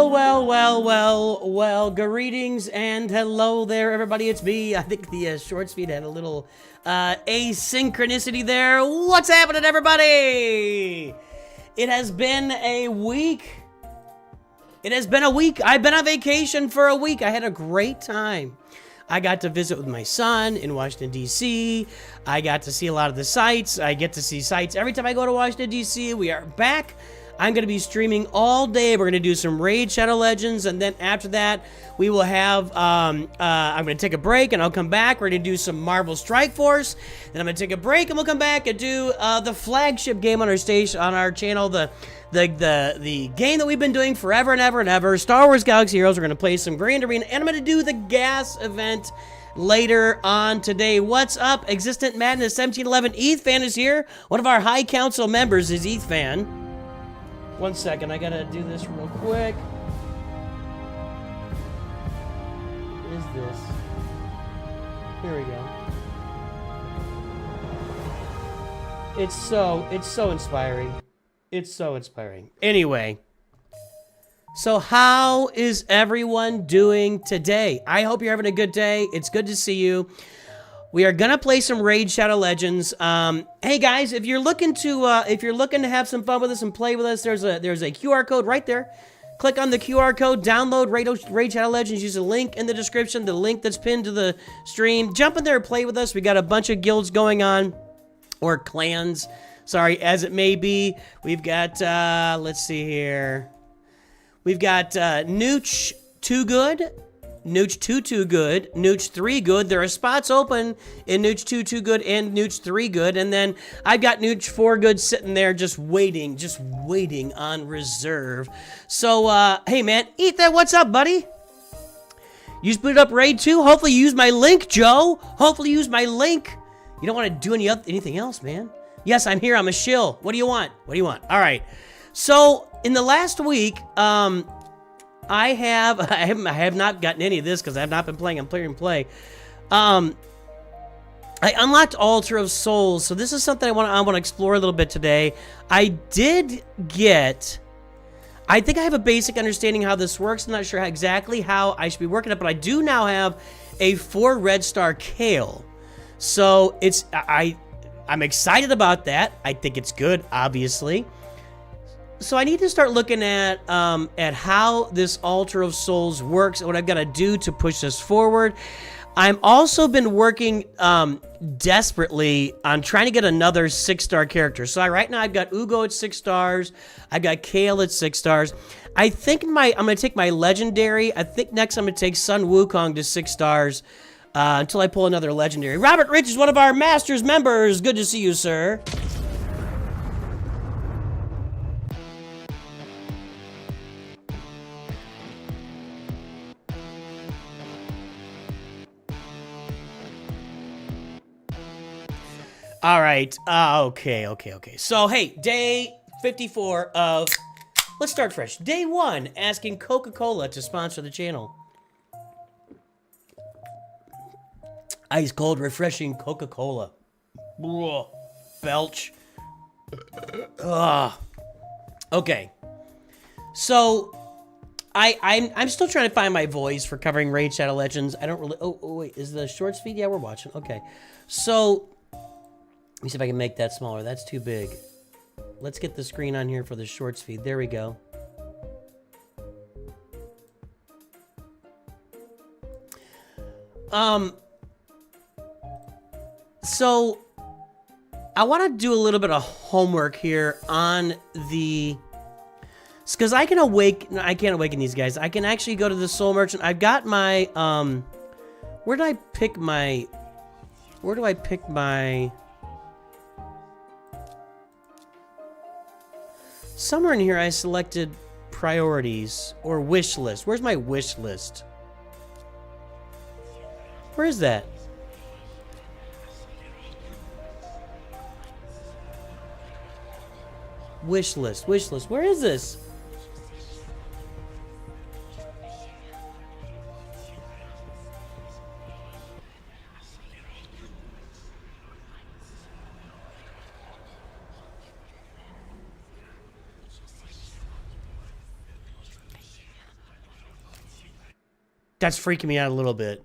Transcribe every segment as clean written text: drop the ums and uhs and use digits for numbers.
Well. Greetings and hello there, everybody. It's me. I think the short speed had a little asynchronicity there. What's happening, everybody? It has been a week. I've been on vacation for a week. I had a great time. I got to visit with my son in Washington, D.C. I got to see a lot of the sites. I get to see sites every time I go to Washington, D.C. We are back. I'm going to be streaming all day. We're going to do some Raid Shadow Legends, and then after that, we will have, I'm going to take a break, and I'll come back. We're going to do some Marvel Strike Force, then I'm going to take a break, and we'll come back and do the flagship game on our station, on our channel, the game that we've been doing forever and ever, Star Wars Galaxy Heroes. We're going to play some Grand Arena, and I'm going to do the gas event later on today. What's up? Existent Madness 1711 ETH fan is here. One of our High Council members is ETH fan. 1 second, I gotta do this real quick. What is this? Here we go. It's so inspiring. It's so inspiring. Anyway, so how is everyone doing today? I hope you're having a good day. It's good to see you. We are gonna play some Raid Shadow Legends. Hey guys, if you're looking to have some fun with us and play with us, there's a QR code right there. Click on the QR code, download Raid Shadow Legends. Use the link in the description, the link that's pinned to the stream. Jump in there and play with us. We got a bunch of guilds going on, or clans. Sorry, as it may be. We've got let's see here. We've got NOOCH2GUD. NOOCH2GUD, NOOCH3GUD. There are spots open in NOOCH2GUD and NOOCH3GUD, and then I've got NOOCH4GUD sitting there just waiting on reserve. So, hey man, eat that. What's up, buddy? You just booted up Raid 2? Hopefully you use my link, Joe. Hopefully you use my link. You don't want to do anything else, man. Yes, I'm here. I'm a shill. What do you want? All right. So, in the last week, I have not gotten any of this because I have not been playing. I'm clearing play. I unlocked Altar of Souls, so this is something I want to explore a little bit today. I think I have a basic understanding how this works. I'm not sure exactly how I should be working it, but I do now have a 4 red star Kale. So I'm excited about that. I think it's good, obviously. So I need to start looking at how this Altar of Souls works and what I've got to do to push this forward. I've also been working desperately on trying to get another 6-star character. So right now I've got Ugo at 6 stars. I've got Kale at 6 stars. I think I'm going to take my legendary. I think next I'm going to take Sun Wukong to 6 stars until I pull another legendary. Robert Rich is one of our Masters members. Good to see you, sir. All right. Okay. So, hey, day 54 of... Let's start fresh. Day 1, asking Coca-Cola to sponsor the channel. Ice cold, refreshing Coca-Cola. Belch. Okay. So, I'm still trying to find my voice for covering Raid Shadow Legends. I don't really... Oh, wait. Is the short speed? Yeah, we're watching. Okay. So... Let me see if I can make that smaller. That's too big. Let's get the screen on here for the shorts feed. There we go. So I want to do a little bit of homework here on the... Because I can't awaken these guys. I can actually go to the Soul Merchant. I've got my... Where do I pick my... Somewhere in here I selected priorities or wish list. Where's my wish list? Where is that? Wish list. Where is this? That's freaking me out a little bit.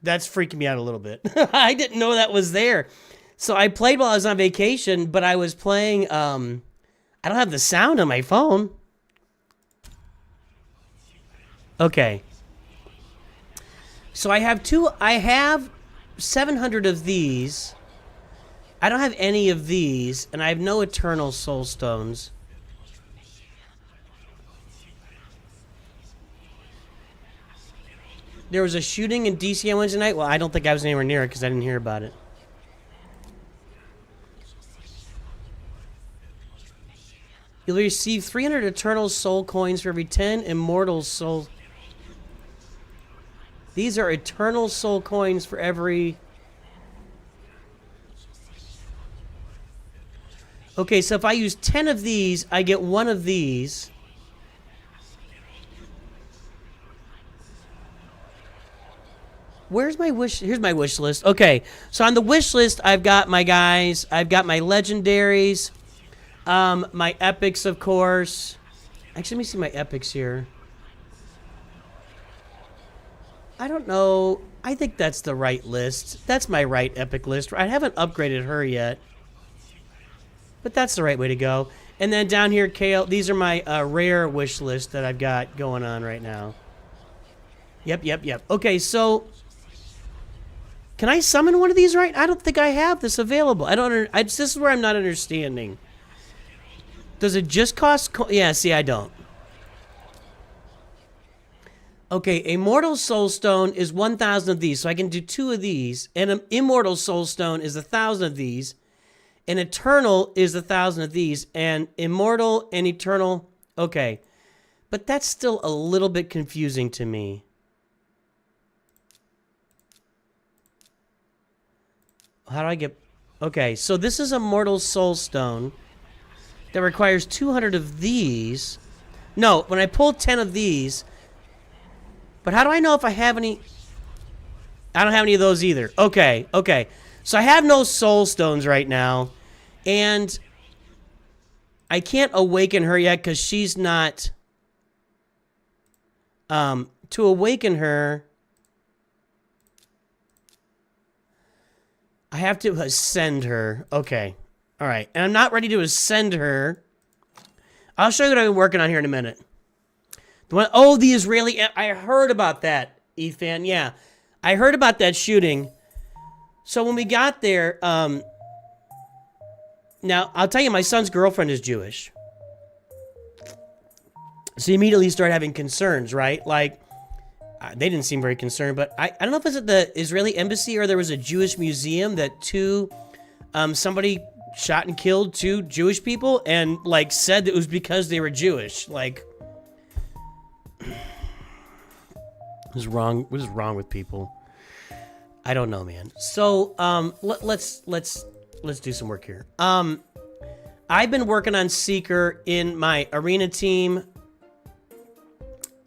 That's freaking me out a little bit. I didn't know that was there. So I played while I was on vacation, but I was playing, I don't have the sound on my phone. Okay. So I have 700 of these. I don't have any of these, and I have no Eternal Soul Stones. There was a shooting in DC on Wednesday night. Well, I don't think I was anywhere near it because I didn't hear about it. You'll receive 300 Eternal Soul Coins for every 10 Immortal Soul. These are Eternal Soul Coins for every... Okay, so if I use 10 of these, I get one of these. Where's my wish? Here's my wish list. Okay, so on the wish list, I've got my guys. I've got my legendaries. My epics, of course. Actually, let me see my epics here. I don't know. I think that's the right list. That's my right epic list. I haven't upgraded her yet. But that's the right way to go. And then down here, Kale, these are my rare wish list that I've got going on right now. Yep. Okay, so... Can I summon one of these right? I don't think I have this available. This is where I'm not understanding. Does it just cost... Yeah, see, I don't. Okay, Immortal Soul Stone is 1,000 of these, so I can do 2 of these. And an Immortal Soul Stone is 1,000 of these. And Eternal is 1,000 of these. And Immortal and Eternal... Okay. But that's still a little bit confusing to me. How do I get... Okay, so this is Immortal Soul Stone that requires 200 of these. No, when I pull 10 of these... But how do I know if I have any... I don't have any of those either. Okay. So I have no Soul Stones right now. And I can't awaken her yet because she's not... To awaken her... I have to ascend her. Okay. All right. And I'm not ready to ascend her. I'll show you what I've been working on here in a minute. The Israeli... I heard about that, Ethan. Yeah. I heard about that shooting. So when we got there... Now, I'll tell you, my son's girlfriend is Jewish. So you immediately start having concerns, right? Like... They didn't seem very concerned, but I don't know if it's at the Israeli embassy or there was a Jewish museum that somebody shot and killed 2 Jewish people and, like, said that it was because they were Jewish. Like, what is wrong with people? I don't know, man. So, let's do some work here. I've been working on Seeker in my arena team.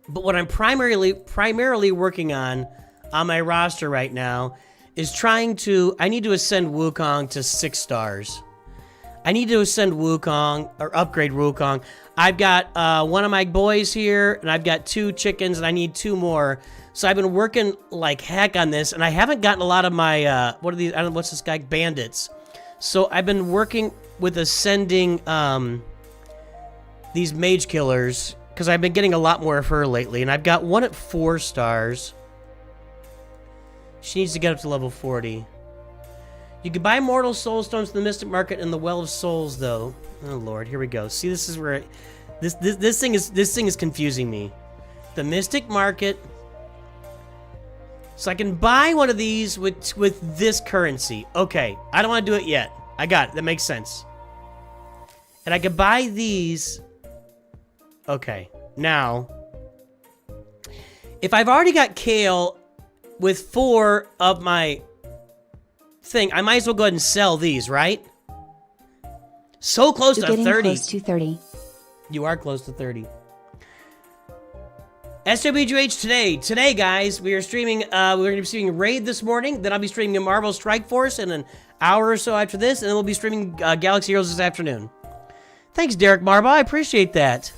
But what I'm primarily working on my roster right now is I need to ascend Wukong to 6 stars. I need to ascend Wukong, or upgrade Wukong. I've got one of my boys here, and I've got 2 chickens, and I need 2 more. So I've been working like heck on this, and I haven't gotten a lot of my, what are these, I don't know, what's this guy, bandits. So I've been working with ascending these mage killers, because I've been getting a lot more of her lately. And I've got one at 4 stars. She needs to get up to level 40. You can buy Mortal Soul Stones in the Mystic Market and the Well of Souls, though. Oh, Lord. Here we go. See, this is where... This thing is confusing me. The Mystic Market. So I can buy one of these with this currency. Okay. I don't want to do it yet. I got it. That makes sense. And I can buy these... Okay, now, if I've already got Kale with 4 of my thing, I might as well go ahead and sell these, right? So close to 30. You're getting close to 30. You are close to 30. SWGH today, guys, we are streaming, we're going to be streaming Raid this morning, then I'll be streaming Marvel Strike Force in an hour or so after this, and then we'll be streaming Galaxy Heroes this afternoon. Thanks, Derek Marba, I appreciate that.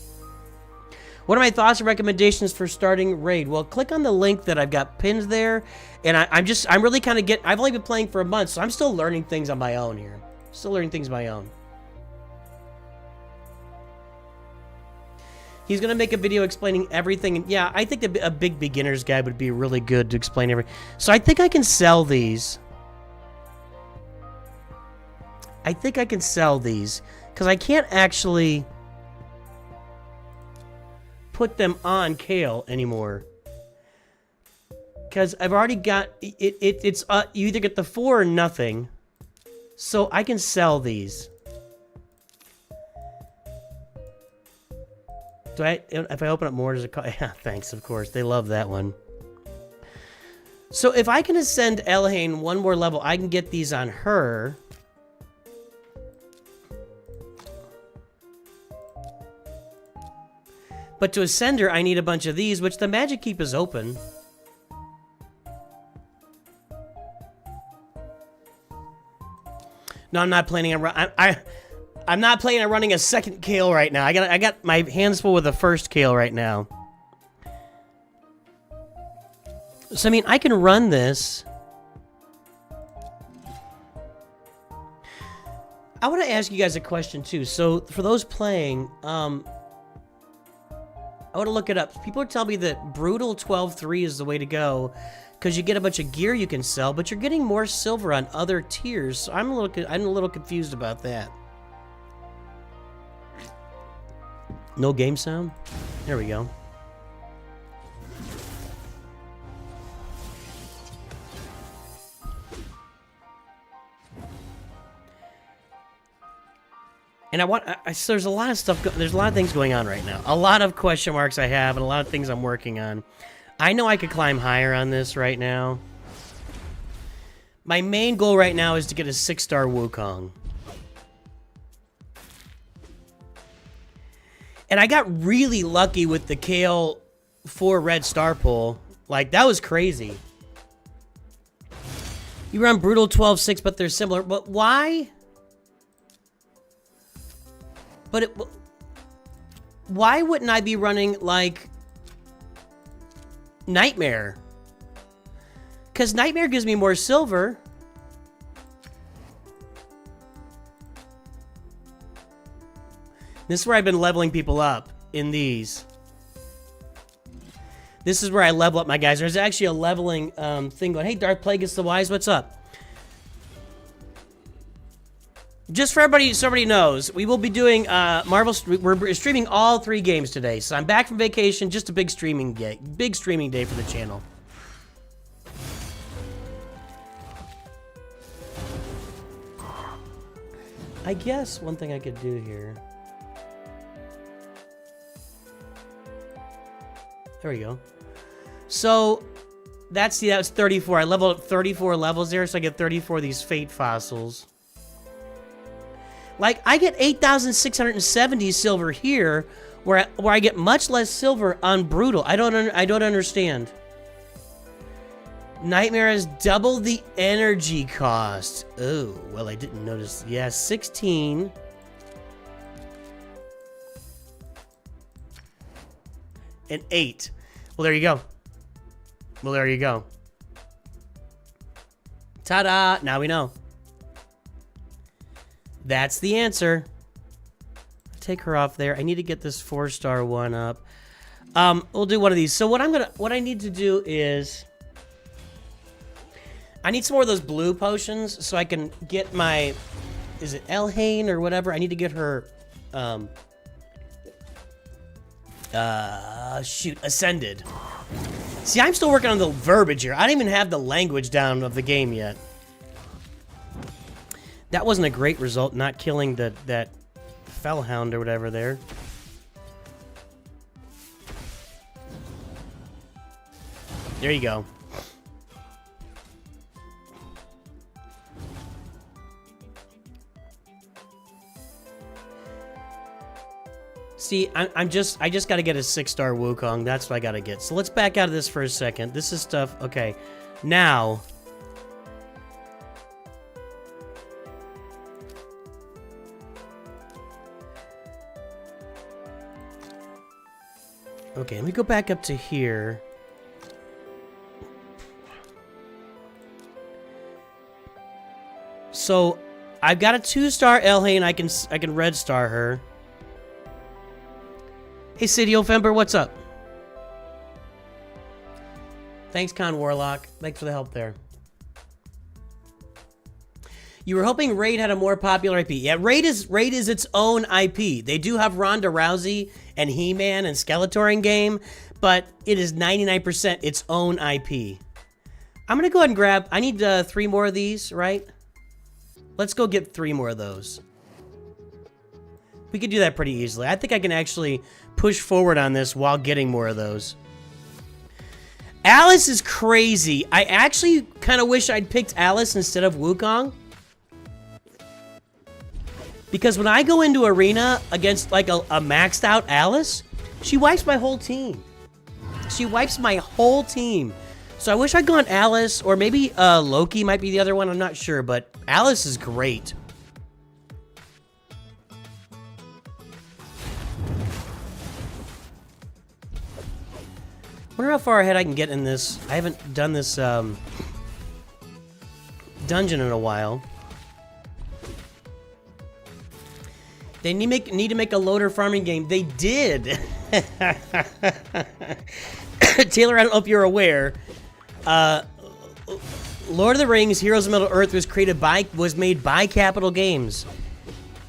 What are my thoughts and recommendations for starting Raid? Well, click on the link that I've got pinned there. And I'm really kind of I've only been playing for a month, so I'm still learning things on my own here. Still learning things on my own. He's going to make a video explaining everything. Yeah, I think a big beginner's guide would be really good to explain everything. So I think I can sell these. I think I can sell these. Because I can't actually put them on Kale anymore. Because I've already got... It's you either get the 4 or nothing. So I can sell these. If I open up more, does it call? Yeah, thanks, of course. They love that one. So if I can ascend Elhain one more level, I can get these on her. But to ascend her, I need a bunch of these, which the Magic Keep is open. No, I'm not planning on... I'm not planning on running a second Kale right now. I got my hands full with the first Kale right now. So, I mean, I can run this. I want to ask you guys a question, too. So, for those playing, I want to look it up. People are telling me that Brutal 12-3 is the way to go because you get a bunch of gear you can sell, but you're getting more silver on other tiers. So I'm a little confused about that. No game sound? There we go. And so there's a lot of stuff, there's a lot of things going on right now. A lot of question marks I have and a lot of things I'm working on. I know I could climb higher on this right now. My main goal right now is to get a 6-star Wukong. And I got really lucky with the Kale 4 red star pull. Like, that was crazy. You run Brutal 12-6, but they're similar. But why? Why wouldn't I be running, like, Nightmare? Because Nightmare gives me more silver. This is where I've been leveling people up, in these. This is where I level up my guys. There's actually a leveling thing going. Hey, Darth Plagueis the Wise, what's up? Just for everybody, so everybody knows, we will be doing we're streaming all 3 games today. So I'm back from vacation, just a big streaming day for the channel. I guess one thing I could do here. There we go. So that's 34. I leveled up 34 levels there, so I get 34 of these Fate fossils. Like, I get 8,670 silver here, where I get much less silver on Brutal. I don't understand. Nightmare has double the energy cost. Oh, well, I didn't notice. Yeah, 16. And 8. Well, there you go. Well, there you go. Ta-da! Now we know. That's the answer. Take her off there. I need to get this 4-star one up. We'll do one of these. So what I need to do is I need some more of those blue potions so I can get my, is it Elhain or whatever? I need to get her shoot, ascended. See, I'm still working on the verbiage here. I don't even have the language down of the game yet. That wasn't a great result, not killing that Fellhound or whatever there. There you go. See, I just got to get a 6-star Wukong. That's what I got to get. So let's back out of this for a second. This is stuff. Okay, now. Okay, let me go back up to here. So, I've got a 2-star Elhain. I can red star her. Hey, City Ofember, what's up? Thanks, Con Warlock. Thanks for the help there. You were hoping Raid had a more popular IP. Yeah, Raid is its own IP. They do have Ronda Rousey and He-Man and Skeletor in game, but it is 99% its own IP. I'm gonna go ahead and grab. I need 3 more of these, right? Let's go get 3 more of those. We could do that pretty easily. I think I can actually push forward on this while getting more of those. Alice is crazy. I actually kind of wish I'd picked Alice instead of Wukong. Because when I go into arena against like a maxed out Alice, she wipes my whole team. She wipes my whole team. So I wish I'd gone Alice, or maybe Loki might be the other one, I'm not sure, but Alice is great. Wonder how far ahead I can get in this. I haven't done this dungeon in a while. They need to make a loader farming game. They did. Taylor, I don't know if you're aware. Lord of the Rings: Heroes of Middle Earth was made by Capital Games.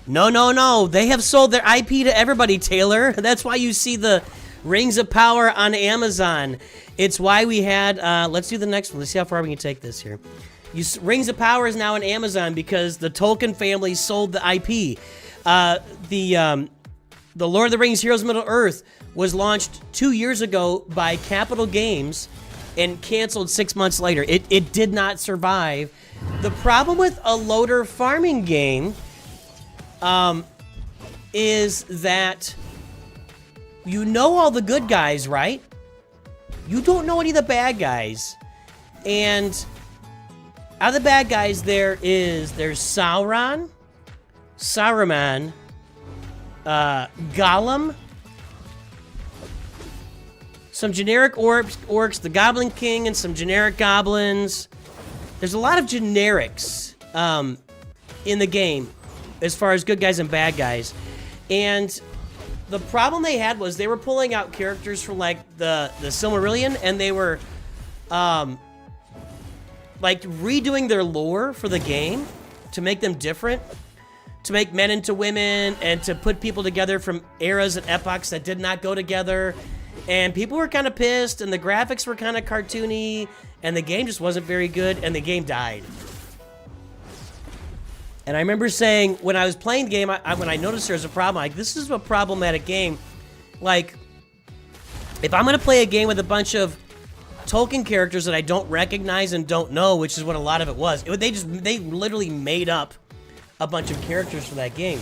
No. They have sold their IP to everybody, Taylor. That's why you see the Rings of Power on Amazon. It's why we had. Let's do the next one. Let's see how far we can take this here. Rings of Power is now on Amazon because the Tolkien family sold the IP. The Lord of the Rings: Heroes of Middle Earth was launched 2 years ago by Capital Games and canceled 6 months later. It did not survive. The problem with a loader farming game is that you know all the good guys, right? You don't know any of the bad guys. And out of the bad guys, there's Sauron, Saruman, Gollum, some generic orcs, the Goblin King, and some generic goblins. There's a lot of generics in the game as far as good guys and bad guys. And the problem they had was they were pulling out characters from like the Silmarillion, and they were like redoing their lore for the game to make them different, to make men into women, and to put people together from eras and epochs that did not go together. And people were kind of pissed, and the graphics were kind of cartoony, and the game just wasn't very good, and the game died. And I remember saying, when I was playing the game, when I noticed there was a problem, like, this is a problematic game. Like, if I'm going to play a game with a bunch of Tolkien characters that I don't recognize and don't know, which is what a lot of it was, they literally made up a bunch of characters for that game.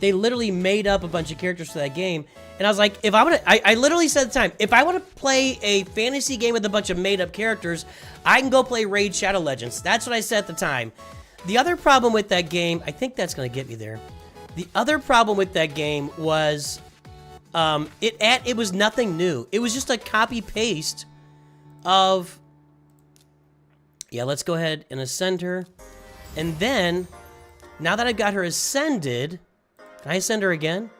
They literally made up a bunch of characters for that game. And I was like, if I want to, I literally said at the time, if I want to play a fantasy game with a bunch of made-up characters, I can go play Raid Shadow Legends. That's what I said at the time. The other problem with that game, I think that's going to get me there. The other problem with that game was, it was nothing new. It was just a copy-paste of, yeah, let's go ahead and ascend her. And then, now that I've got her ascended, can I ascend her again?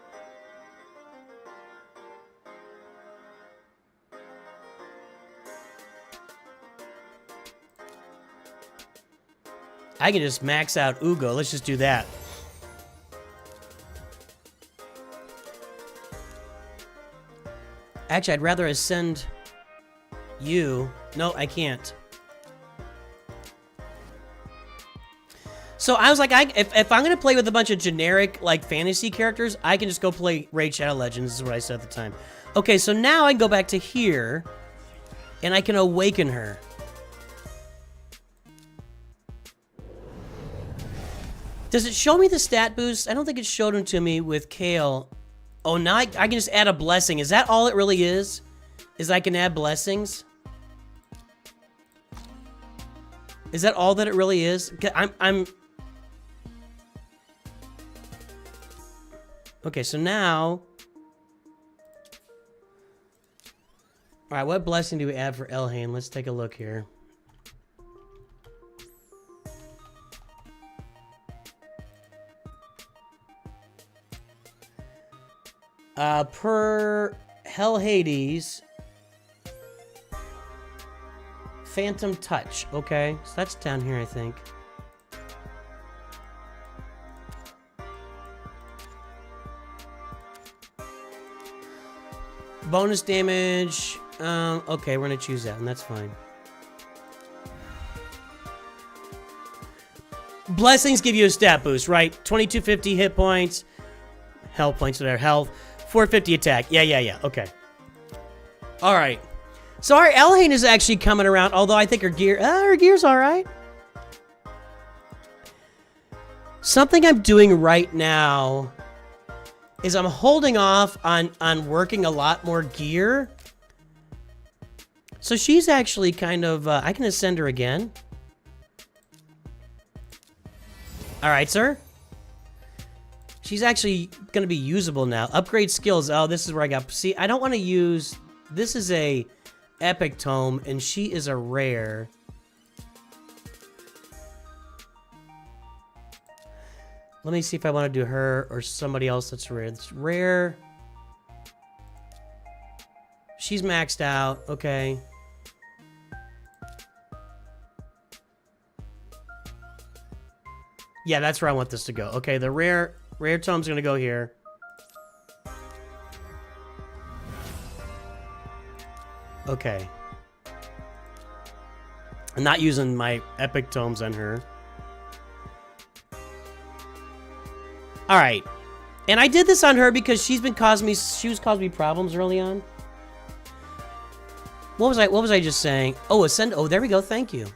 I can just max out Ugo. Let's just do that. Actually, I'd rather ascend you. No, I can't. So I was like, if I'm going to play with a bunch of generic, like, fantasy characters, I can just go play Raid Shadow Legends, is what I said at the time. Okay, so now I can go back to here, and I can awaken her. Does it show me the stat boost? I don't think it showed them to me with Kale. Oh, now I can just add a blessing. Is that all it really is? Is I can add blessings? Is that all that it really is? I'm... Okay, so now... All right, what blessing do we add for Elhain? Let's take a look here. Per Hell Hades, Phantom Touch. Okay, so that's down here, I think. Bonus damage. Okay, we're gonna choose that, and that's fine. Blessings give you a stat boost, right? 2250 hit points, health points to their health, 450 attack. Yeah. Okay. All right. So our Elhain is actually coming around, although I think her gear's all right. Something I'm doing right now is I'm holding off on working a lot more gear. So she's actually kind of, I can ascend her again. All right, sir. She's actually going to be usable now. Upgrade skills. Oh, this is where I got... See, I don't want to use... This is a epic tome, and she is a rare. Let me see if I want to do her or somebody else that's rare. It's rare. She's maxed out. Okay. Yeah, that's where I want this to go. Okay, the rare tome's gonna go here. Okay. I'm not using my epic tomes on her. All right. And I did this on her because she was causing me problems early on. What was I just saying? Oh, ascend. Oh, there we go. Thank you.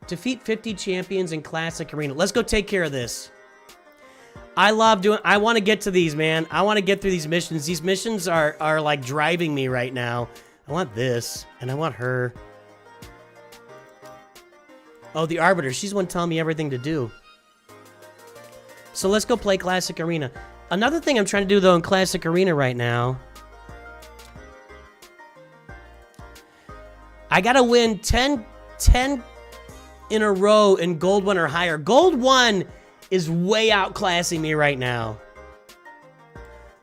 Defeat 50 champions in Classic Arena. Let's go take care of this. I want to get to these, man. I want to get through these missions. These missions are like driving me right now. I want this, and I want her. Oh, the Arbiter. She's the one telling me everything to do. So let's go play Classic Arena. Another thing I'm trying to do, though, in Classic Arena right now, I got to win 10 in a row in Gold 1 or higher. Gold 1 is way outclassing me right now.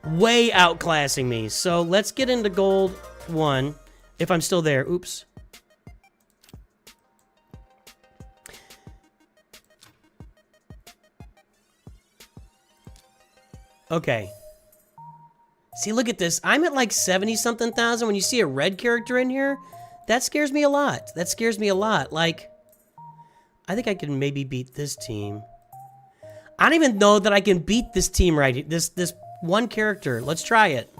Way outclassing me. So let's get into Gold 1, if I'm still there. Oops. Okay. See, look at this. I'm at like 70-something thousand. When you see a red character in here, that scares me a lot. That scares me a lot. Like, I think I can maybe beat this team. I don't even know that I can beat this team right here. This one character. Let's try it.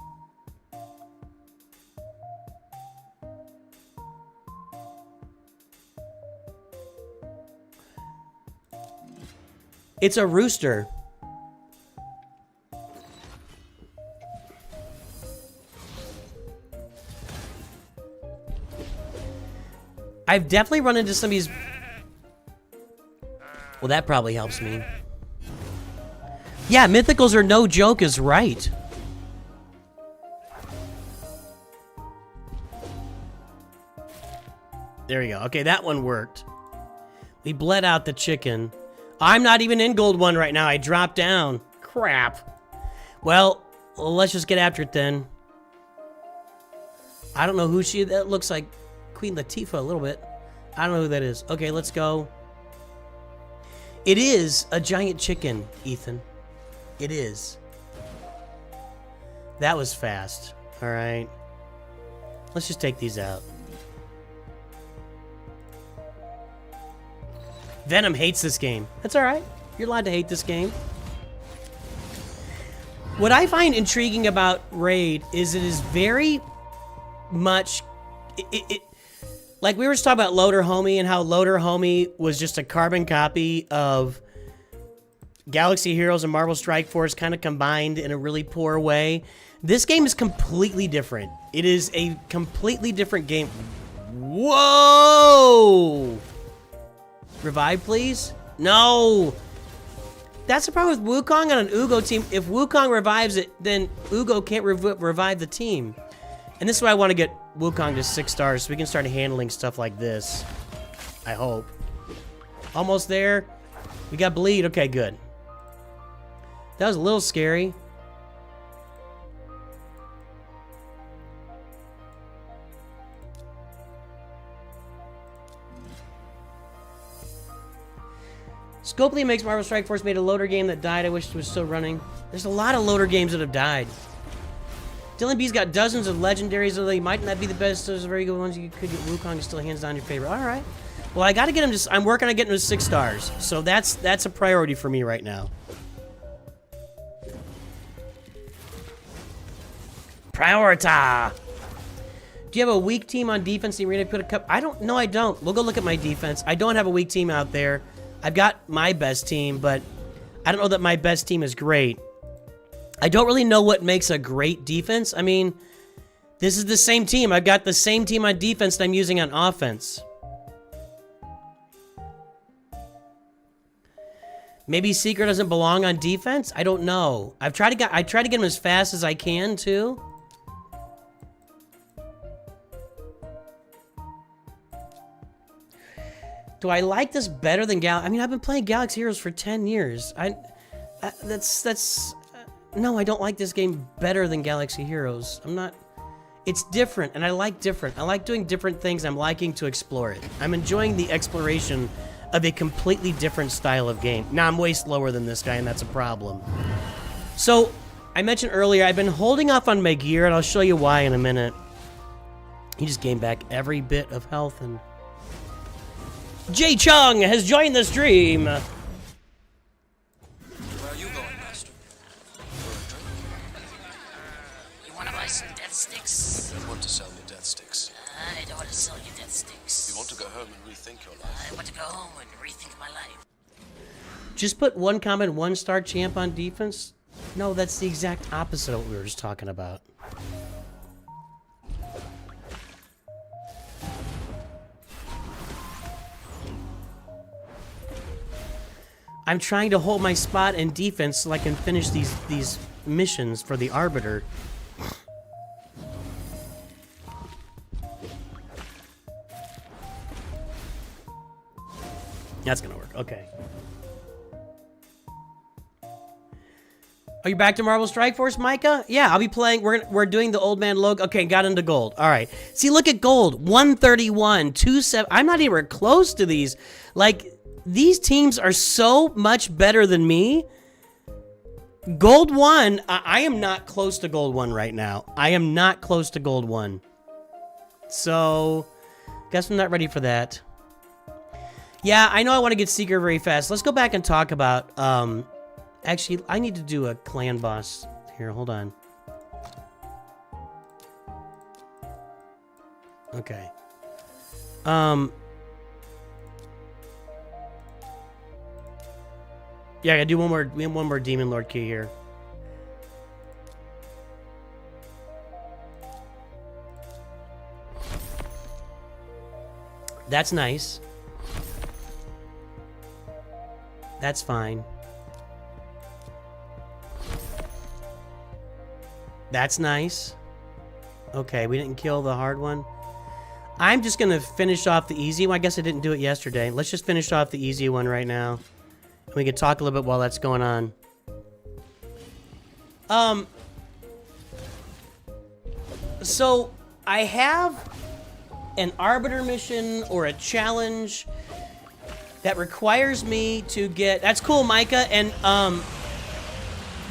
It's a rooster. I've definitely run into some of these... Well, that probably helps me. Yeah, mythicals are no joke is right. There we go. Okay, that one worked. We bled out the chicken. I'm not even in Gold 1 right now. I dropped down. Crap. Well, let's just get after it then. I don't know who she... That looks like Queen Latifah a little bit. I don't know who that is. Okay, let's go. It is a giant chicken, Ethan. It is. That was fast. All right. Let's just take these out. Venom hates this game. That's all right. You're allowed to hate this game. What I find intriguing about Raid is it is very much... Like we were just talking about Loader Homie and how Loader Homie was just a carbon copy of Galaxy Heroes and Marvel Strike Force kind of combined in a really poor way. This game is completely different. It is a completely different game. Whoa! Revive, please? No! That's the problem with Wukong on an Ugo team. If Wukong revives it, then Ugo can't revive the team. And this is why I want to get Wukong to 6 stars so we can start handling stuff like this. I hope. Almost there. We got bleed. Okay, good. That was a little scary. Scopely makes Marvel Strike Force made a loader game that died. I wish it was still running. There's a lot of loader games that have died. Dylan B's got dozens of legendaries, though they might not be the best. Those are very good ones. You could get Wukong, still hands down your favorite. All right. Well, I got to get him to... I'm working on getting him to 6 stars. So that's a priority for me right now. Priorita. Do you have a weak team on defense? You ready to put a cup? I don't. No, I don't. We'll go look at my defense. I don't have a weak team out there. I've got my best team, but I don't know that my best team is great. I don't really know what makes a great defense. I mean, this is the same team. I've got the same team on defense that I'm using on offense. Maybe Seeker doesn't belong on defense? I don't know. I try to get him as fast as I can, too. Do I like this better than I mean, I've been playing Galaxy Heroes for 10 years. No, I don't like this game better than Galaxy Heroes. I'm not... It's different, and I like different. I like doing different things. I'm liking to explore it. I'm enjoying the exploration of a completely different style of game. Now, I'm way slower than this guy, and that's a problem. So, I mentioned earlier, I've been holding off on my gear, and I'll show you why in a minute. He just gained back every bit of health, and... Jay Chung has joined the stream! Where are you going, Master? You want to buy some death sticks? I don't want to sell you death sticks. I don't want to sell you death sticks. You want to go home and rethink your life. I want to go home and rethink my life. Just put 1 comment, 1-star champ on defense? No, that's the exact opposite of what we were just talking about. I'm trying to hold my spot in defense so I can finish these missions for the Arbiter. That's gonna work. Okay. Are you back to Marvel Strike Force, Micah? Yeah, I'll be playing. We're doing the Old Man Logo. Okay, got into gold. All right. See, look at gold. 131, 27. I'm not even close to these. Like, these teams are so much better than me. Gold 1, I am not close to gold 1 right now. I am not close to gold 1. So, guess I'm not ready for that. Yeah, I know I want to get Seeker very fast. Let's go back and talk about, actually, I need to do a clan boss. Here, hold on. Okay. Yeah, I gotta do one more. We have one more Demon Lord key here. That's nice. That's fine. That's nice. Okay, we didn't kill the hard one. I'm just gonna finish off the easy one. I guess I didn't do it yesterday. Let's just finish off the easy one right now. We can talk a little bit while that's going on. So I have an Arbiter mission or a challenge that requires me to get... That's cool, Micah. And,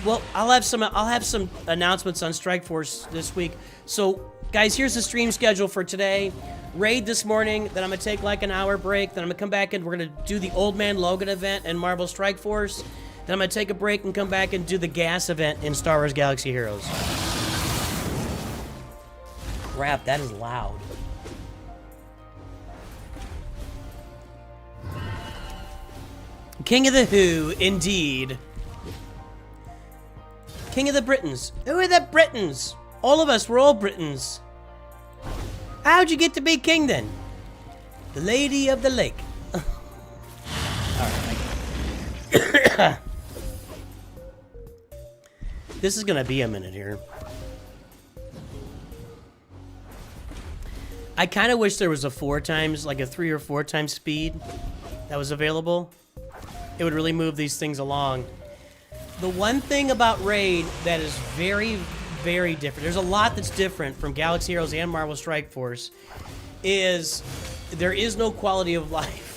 well, I'll have some announcements on Strike Force this week. So, guys, here's the stream schedule for today. Raid this morning, then I'm going to take like an hour break, then I'm going to come back and we're going to do the Old Man Logan event in Marvel Strike Force, then I'm going to take a break and come back and do the gas event in Star Wars Galaxy Heroes. Crap, that is loud. King of the Who, indeed. King of the Britons. Who are the Britons? All of us, we're all Britons. How'd you get to be king then? The Lady of the Lake. Alright. This is gonna be a minute here. I kind of wish there was a 4 times, like a 3 or 4 times speed that was available. It would really move these things along. The one thing about Raid that is very, very different, there's a lot that's different from Galaxy Heroes and Marvel Strike Force, is there is no quality of life.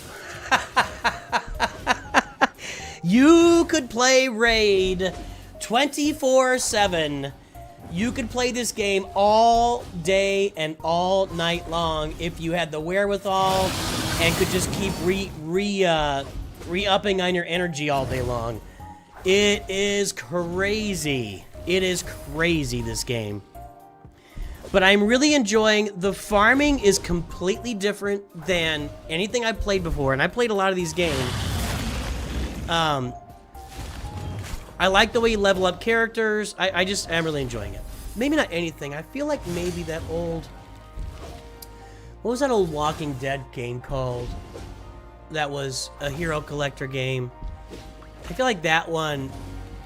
You could play Raid 24/7. You could play this game all day and all night long if you had the wherewithal and could just keep re-upping on your energy all day long. It is crazy. It is crazy, this game. But I'm really enjoying, the farming is completely different than anything I've played before, and I played a lot of these games. I like the way you level up characters. I just am really enjoying it. Maybe not anything. I feel like maybe that old... What was that old Walking Dead game called? That was a hero collector game. I feel like that one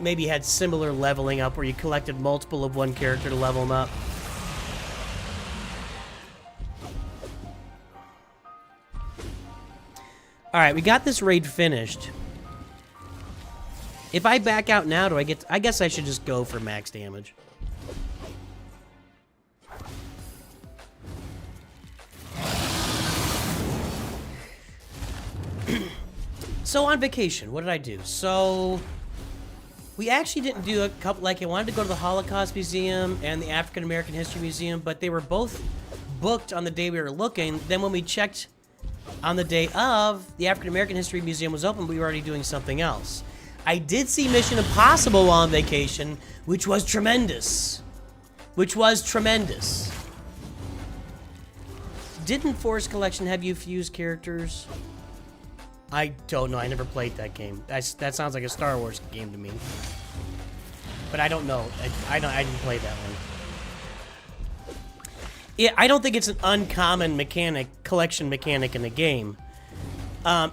maybe had similar leveling up where you collected multiple of one character to level them up. Alright, we got this raid finished. If I back out now, do I get... I guess I should just go for max damage. So on vacation, what did I do? So we actually didn't do a couple, like I wanted to go to the Holocaust Museum and the African American History Museum, but they were both booked on the day we were looking. Then when we checked on the day of, the African American History Museum was open, but we were already doing something else. I did see Mission Impossible while on vacation, which was tremendous. Didn't Force Collection have you fuse characters? I don't know. I never played that game. That sounds like a Star Wars game to me. But I don't know. I didn't play that one. Yeah, I don't think it's an uncommon collection mechanic in the game.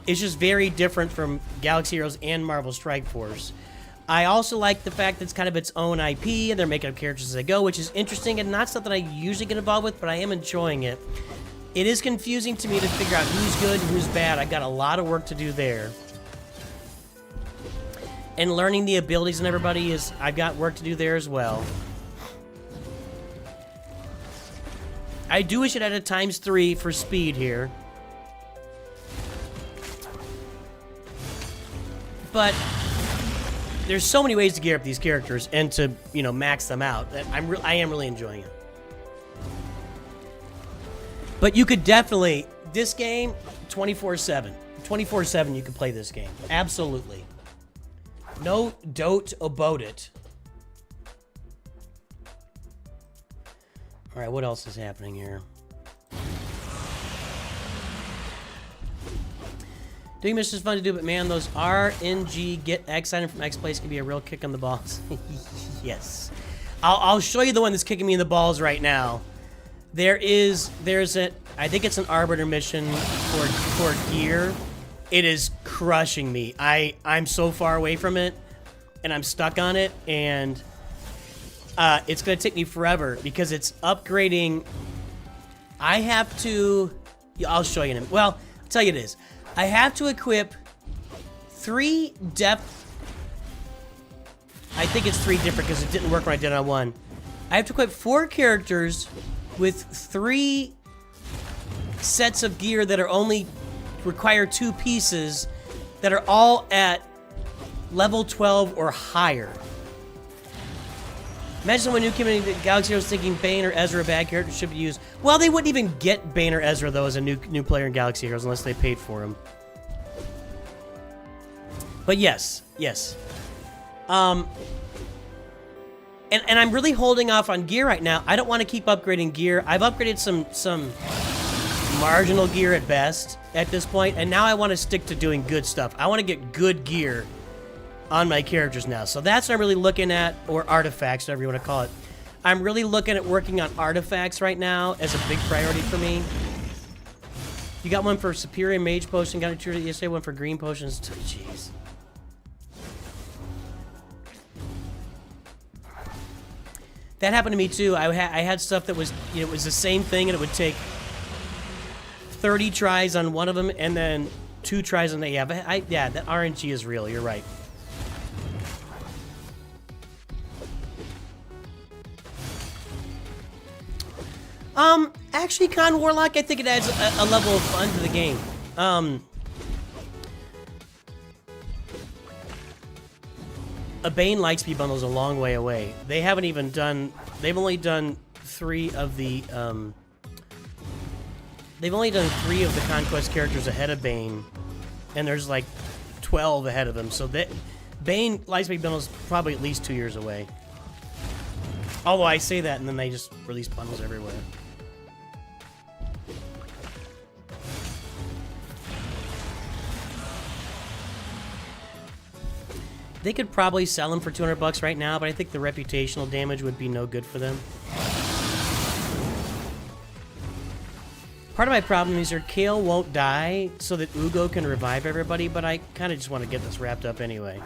It's just very different from Galaxy Heroes and Marvel Strike Force. I also like the fact that it's kind of its own IP, and they're making up characters as they go, which is interesting and not something I usually get involved with, but I am enjoying it. It is confusing to me to figure out who's good and who's bad. I got a lot of work to do there. And learning the abilities and everybody is... I've got work to do there as well. I do wish it had a ×3 for speed here. But there's so many ways to gear up these characters and to, you know, max them out that I am really enjoying it. But you could definitely, this game, 24/7. 24/7 you could play this game. Absolutely. No doubt about it. Alright, what else is happening here? Doing missions is fun to do, but man, those RNG get X item from X place can be a real kick on the balls. Yes. I'll show you the one that's kicking me in the balls right now. There's I think it's an Arbiter mission for gear. It is crushing me. I'm so far away from it, and I'm stuck on it, and it's gonna take me forever because it's upgrading. I have to. I'll show you in a minute. Well, I'll tell you this. I have to equip 3 depth. I think it's 3 different because it didn't work when I did it on 1. I have to equip 4 characters with 3 sets of gear that are only require 2 pieces that are all at level 12 or higher. Imagine when new came in Galaxy Heroes thinking Bane or Ezra, a bad character, should be used. Well, they wouldn't even get Bane or Ezra, though, as a new player in Galaxy Heroes unless they paid for him. But yes. And I'm really holding off on gear right now. I don't want to keep upgrading gear. I've upgraded some marginal gear at best at this point, and now I want to stick to doing good stuff. I want to get good gear on my characters now. So that's what I'm really looking at, or artifacts, whatever you want to call it. I'm really looking at working on artifacts right now as a big priority for me. You got one for Superior Mage Potion, got it yesterday, one for Green Potions. Jeez. That happened to me too. I had stuff that was, you know, it was the same thing, and it would take 30 tries on one of them and then 2 tries on the... Yeah, but yeah, that RNG is real. You're right. Actually, Con Warlock, I think it adds a level of fun to the game. A Bane Lightspeed bundle is a long way away. They haven't even done... They've only done 3 of the... They've only done 3 of the Conquest characters ahead of Bane. And there's like 12 ahead of them. So that Bane Lightspeed bundle is probably at least 2 years away. Although I say that and then they just release bundles everywhere. They could probably sell them for 200 bucks right now, but I think the reputational damage would be no good for them. Part of my problem is your Kale won't die so that Ugo can revive everybody, but I kind of just want to get this wrapped up anyway.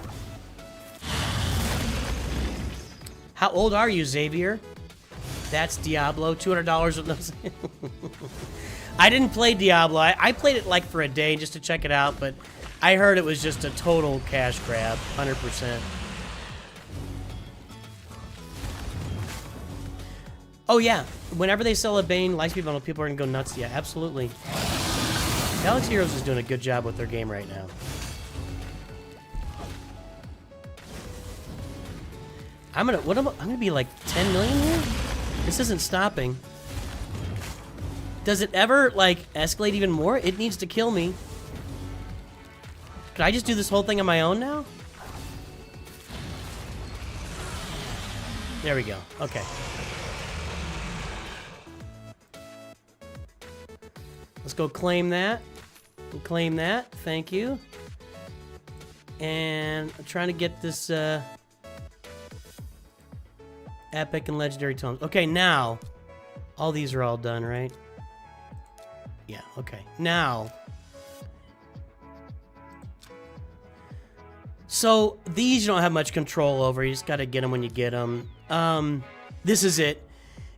How old are you, Xavier? That's Diablo. $200 with no... I didn't play Diablo. I played it like for a day just to check it out, but I heard it was just a total cash grab, 100%. Oh yeah, whenever they sell a Bane Lightspeed bundle, people are gonna go nuts. Yeah, absolutely. Galaxy Heroes is doing a good job with their game right now. I'm gonna be like 10 million here? This isn't stopping. Does it ever like escalate even more? It needs to kill me. Can I just do this whole thing on my own now? There we go. Okay. Let's go claim that. We'll claim that. Thank you. And I'm trying to get this epic and legendary tomes. Okay, now all these are all done, right? Yeah, okay. Now, so these you don't have much control over. You just got to get them when you get them. This is it.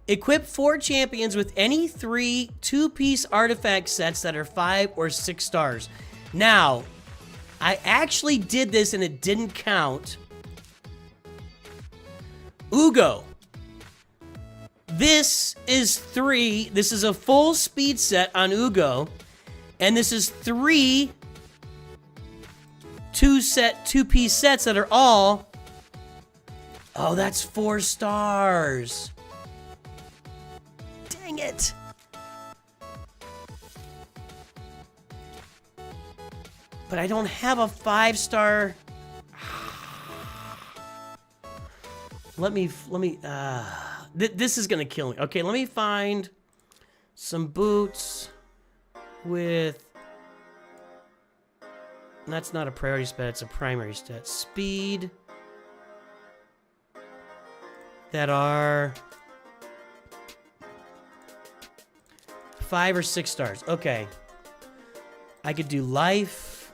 Equip 4 champions with any 3 2-piece artifact sets that are 5 or 6 stars. Now, I actually did this and it didn't count. Ugo. This is 3. This is a full speed set on Ugo. And this is 3 2-piece sets that are all... Oh, that's 4 stars. Dang it. But I don't have a 5-star. This is gonna kill me. Okay, let me find some boots with... That's not a priority stat, it's a primary stat. Speed. That are 5 or 6 stars. Okay. I could do life.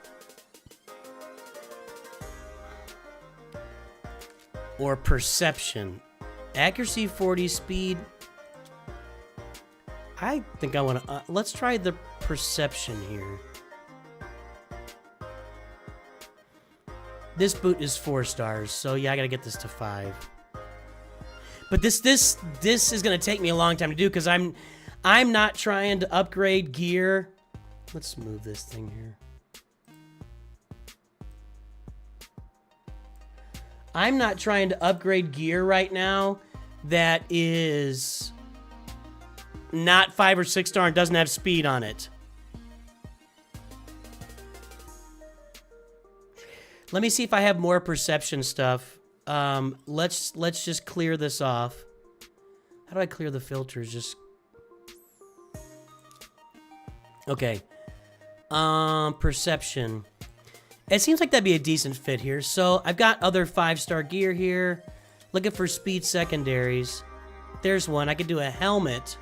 Or perception. Accuracy 40, speed. I think I want to... let's try the perception here. This boot is 4 stars, so yeah, I gotta get this to 5. But this is gonna take me a long time to do because I'm not trying to upgrade gear. Let's move this thing here. I'm not trying to upgrade gear right now that is not 5 or 6 star and doesn't have speed on it. Let me see if I have more perception stuff. Let's just clear this off. How do I clear the filters? Just... Okay. Perception. It seems like that'd be a decent fit here. So I've got other 5-star gear here. Looking for speed secondaries. There's one. I could do a helmet.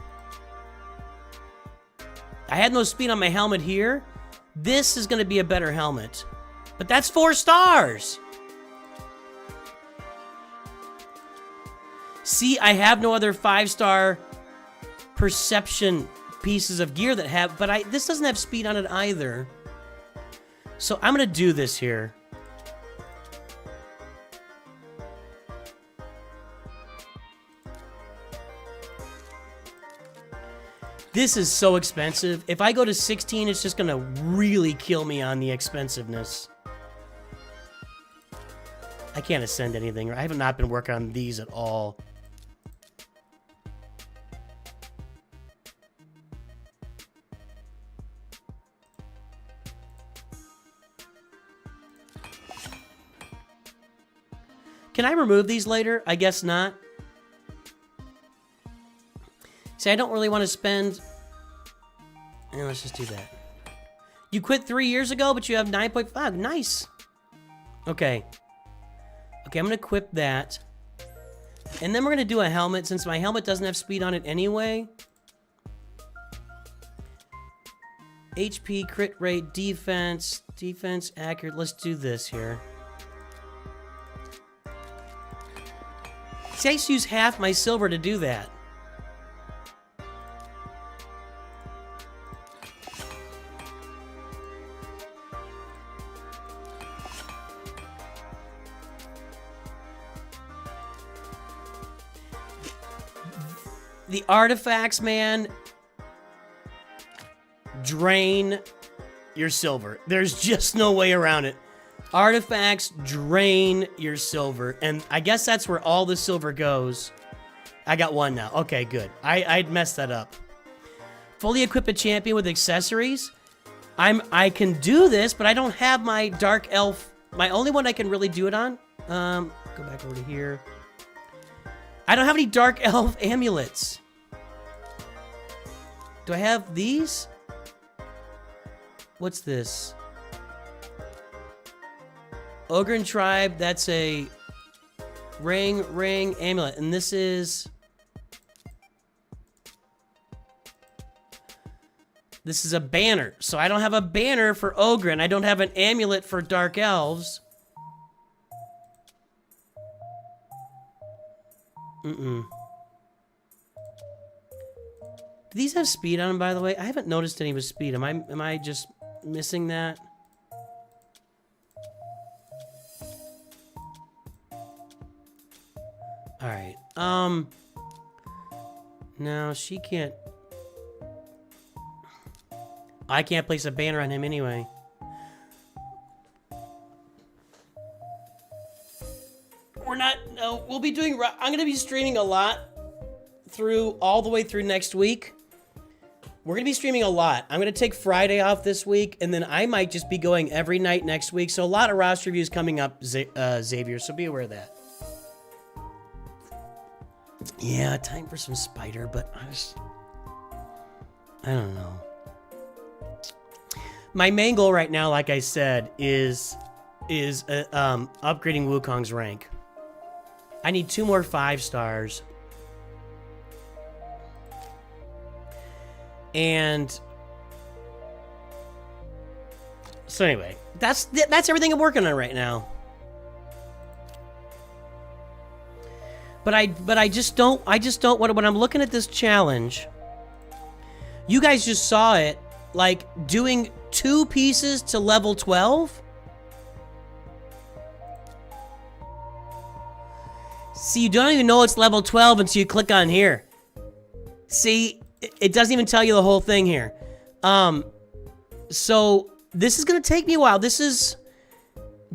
I had no speed on my helmet here. This is going to be a better helmet. But that's 4 stars. See, I have no other 5-star perception pieces of gear that have, but this doesn't have speed on it either. So I'm gonna do this here. This is so expensive. If I go to 16, it's just gonna really kill me on the expensiveness. I can't ascend anything. I have not been working on these at all. Can I remove these later? I guess not. See, I don't really want to spend... let's just do that. You quit 3 years ago, but you have 9.5. Nice. Okay. Okay, I'm going to equip that. And then we're going to do a helmet, since my helmet doesn't have speed on it anyway. HP, crit rate, defense, accurate. Let's do this here. See, I used to use half my silver to do that. The artifacts, man, drain your silver. There's just no way around it. Artifacts drain your silver, and I guess that's where all the silver goes. I got one now. Okay, good. I'd messed that up. Fully equip a champion with accessories. I can do this, but I don't have my dark elf. My only one I can really do it on. Go back over to here. I don't have any dark elf amulets. Do I have these? What's this? Ogren Tribe, that's a ring, amulet. And this is... This is a banner. So I don't have a banner for Ogren. I don't have an amulet for Dark Elves. Do these have speed on them, by the way? I haven't noticed any with speed. Am I just missing that? Alright. No, she can't. I can't place a banner on him anyway. We're not, no, we'll be doing, I'm going to be streaming a lot all the way through next week. We're going to be streaming a lot. I'm going to take Friday off this week, and then I might just be going every night next week. So a lot of roster reviews coming up, Xavier, so be aware of that. Yeah, time for some spider, but I don't know. My main goal right now, like I said, is upgrading Wukong's rank. I need 2 more 5 stars. And so anyway, that's everything I'm working on right now. But I just don't when I'm looking at this challenge, you guys just saw it, like doing 2 pieces to level 12. See, you don't even know it's level 12 until you click on here. See, it doesn't even tell you the whole thing here. So this is gonna take me a while. This is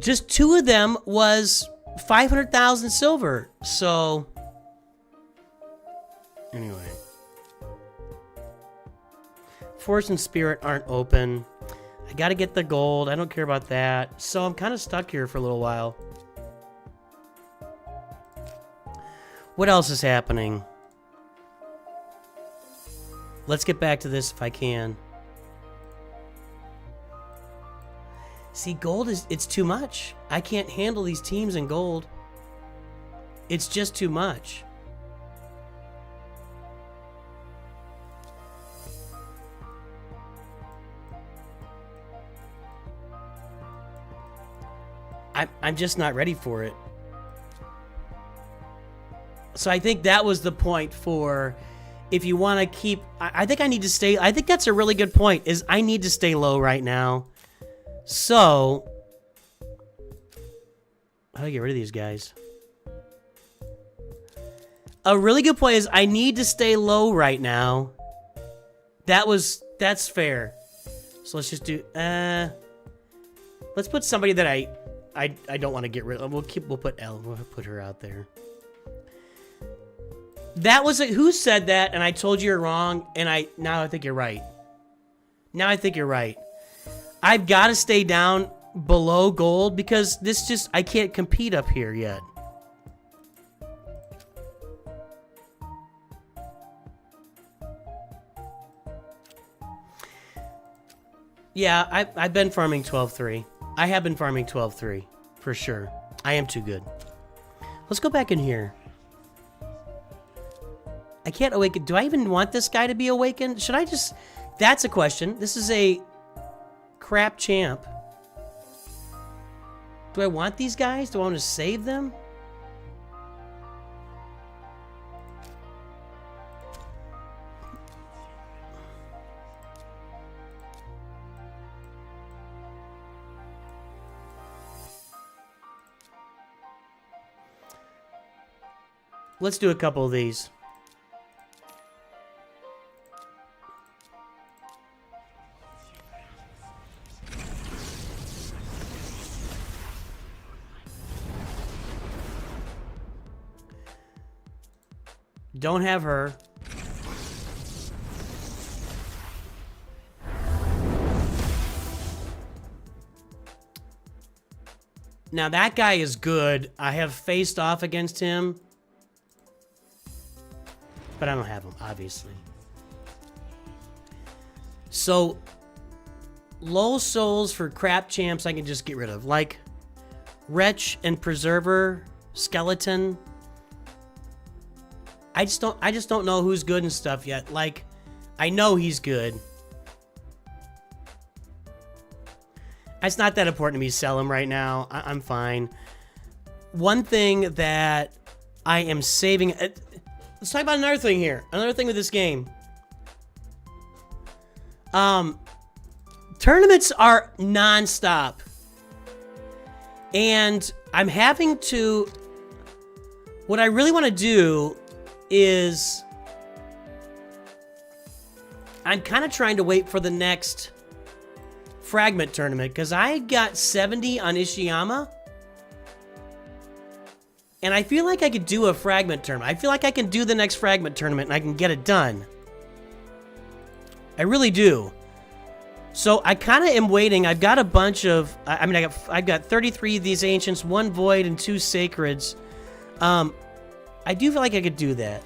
just 2 of them was 500,000 silver. So anyway, Force and Spirit aren't open. I gotta get the gold. I don't care about that. So I'm kind of stuck here for a little while. What else is happening? Let's get back to this if I can. See, gold it's too much. I can't handle these teams in gold. It's just too much. I'm just not ready for it. So I think that was the point for if you want to keep... I think I need to stay... I think that's a really good point, is I need to stay low right now. So... How do I get rid of these guys? A really good point is I need to stay low right now. That's fair. So let's just do... let's put somebody that I don't want to get rid of. We'll put Elle. We'll put her out there. That was who said that, and I told you you're wrong, and now I think you're right. Now I think you're right. I've got to stay down below gold because I can't compete up here yet. Yeah, I've been farming 12-3. I have been farming 12-3, for sure. I am too good. Let's go back in here. I can't awaken. Do I even want this guy to be awakened? Should I just... That's a question. This is a crap champ. Do I want these guys? Do I want to save them? Let's do a couple of these. Don't have her. Now that guy is good. I have faced off against him. But I don't have him, obviously. So, low souls for crap champs I can just get rid of. Like, Wretch and Preserver, Skeleton. I just don't know who's good and stuff yet. Like, I know he's good. It's not that important to me to sell him right now. I'm fine. One thing that I am saving... Let's talk about another thing here. Another thing with this game. Tournaments are non-stop. And I'm having to... What I really want to do is... I'm kind of trying to wait for the next fragment tournament. Because I got 70 on Ishiyama. And I feel like I could do a fragment tournament. I feel like I can do the next fragment tournament and I can get it done. I really do. So I kind of am waiting. I've got a bunch of... I've got 33 of these Ancients, 1 Void, and 2 Sacreds. I do feel like I could do that.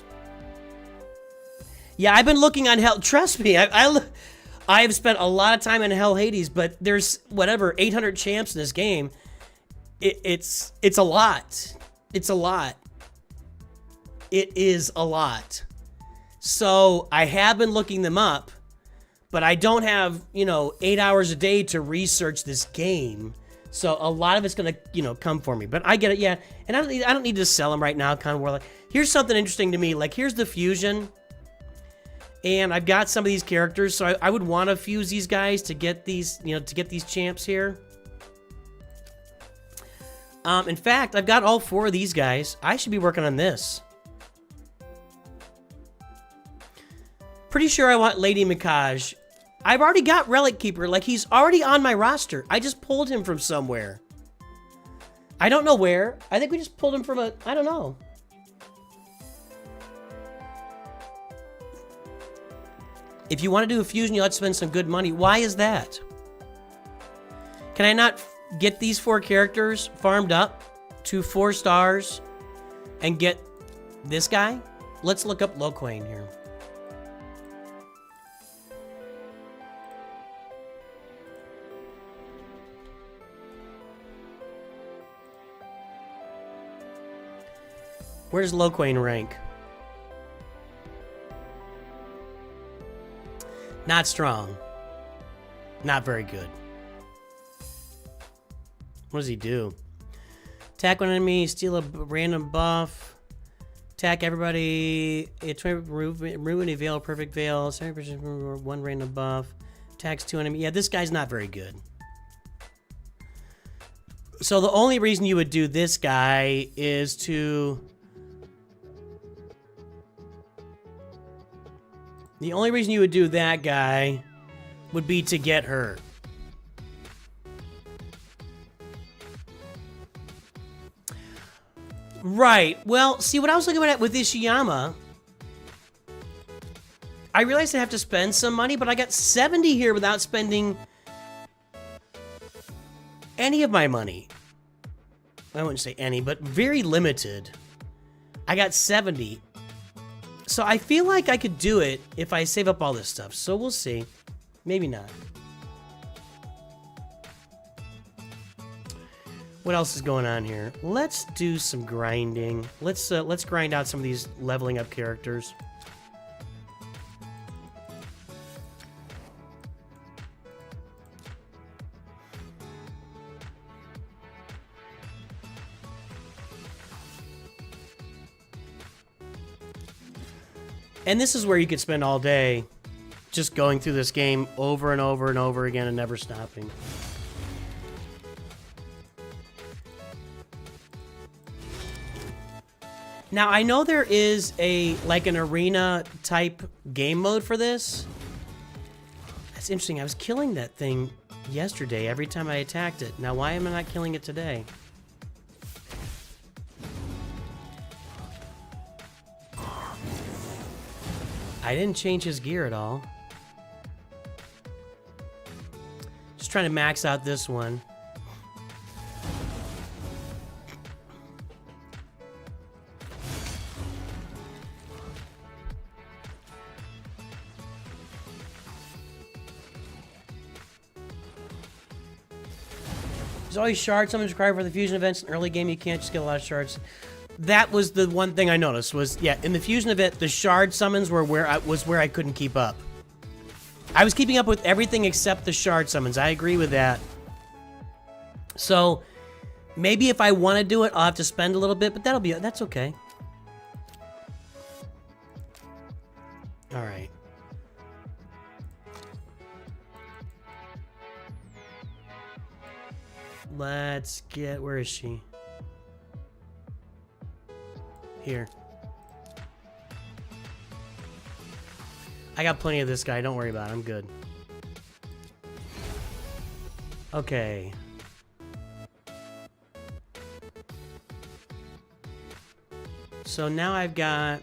Yeah, I've been looking on Hell... Trust me, I have spent a lot of time in Hell Hades, but there's, 800 champs in this game. It's a lot. It's a lot. It is a lot. So I have been looking them up, but I don't have, 8 hours a day to research this game. So a lot of it's going to, come for me. But I get it, yeah. And I don't need to sell them right now, kind of more like... Here's something interesting to me. Like, here's the fusion. And I've got some of these characters, so I would want to fuse these guys to get these, to get these champs here. In fact, I've got all 4 of these guys. I should be working on this. Pretty sure I want Lady Mikaj. I've already got Relic Keeper. Like, he's already on my roster. I just pulled him from somewhere. I don't know where. I think we just pulled him from I don't know. If you want to do a fusion, you'll have to spend some good money. Why is that? Can I not get these 4 characters farmed up to 4 stars and get this guy? Let's look up Loquane here. Where does Loquane rank? Not strong. Not very good. What does he do? Attack one enemy, steal a random buff. Attack everybody. It's ruin a veil, perfect veil. 70% one random buff. Attacks 2 enemy. Yeah, this guy's not very good. So the only reason you would do this guy is to... The only reason you would do that guy would be to get her. Right. Well, see, what I was looking at with Ishiyama, I realized I have to spend some money, but I got 70 here without spending any of my money. I wouldn't say any, but very limited. I got 70. So I feel like I could do it if I save up all this stuff. So we'll see. Maybe not. What else is going on here? Let's do some grinding. Let's grind out some of these leveling up characters. And this is where you could spend all day just going through this game over and over and over again and never stopping. Now, I know there is like an arena type game mode for this. That's interesting. I was killing that thing yesterday every time I attacked it. Now, why am I not killing it today? I didn't change his gear at all. Just trying to max out this one. There's always shards. Someone's required for the fusion events. In early game, you can't just get a lot of shards. That was the one thing I noticed was, yeah, in the fusion event, the shard summons were where I couldn't keep up. I was keeping up with everything except the shard summons. I agree with that. So maybe if I want to do it, I'll have to spend a little bit, but that's okay. All right. Let's get, where is she? Here. I got plenty of this guy, don't worry about it, I'm good. Okay. So now I've got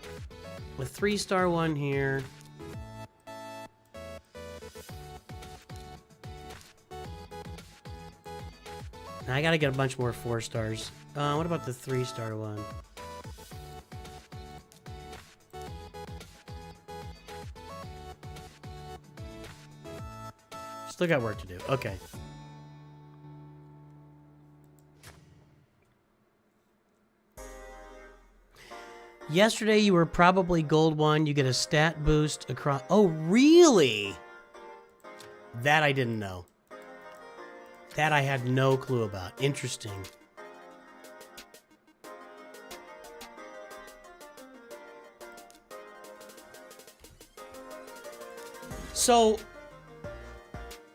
a 3-star one here. Now I gotta get a bunch more 4-stars. What about the 3-star one? Still got work to do. Okay. Yesterday you were probably gold 1. You get a stat boost across... Oh, really? That I didn't know. That I had no clue about. Interesting. So...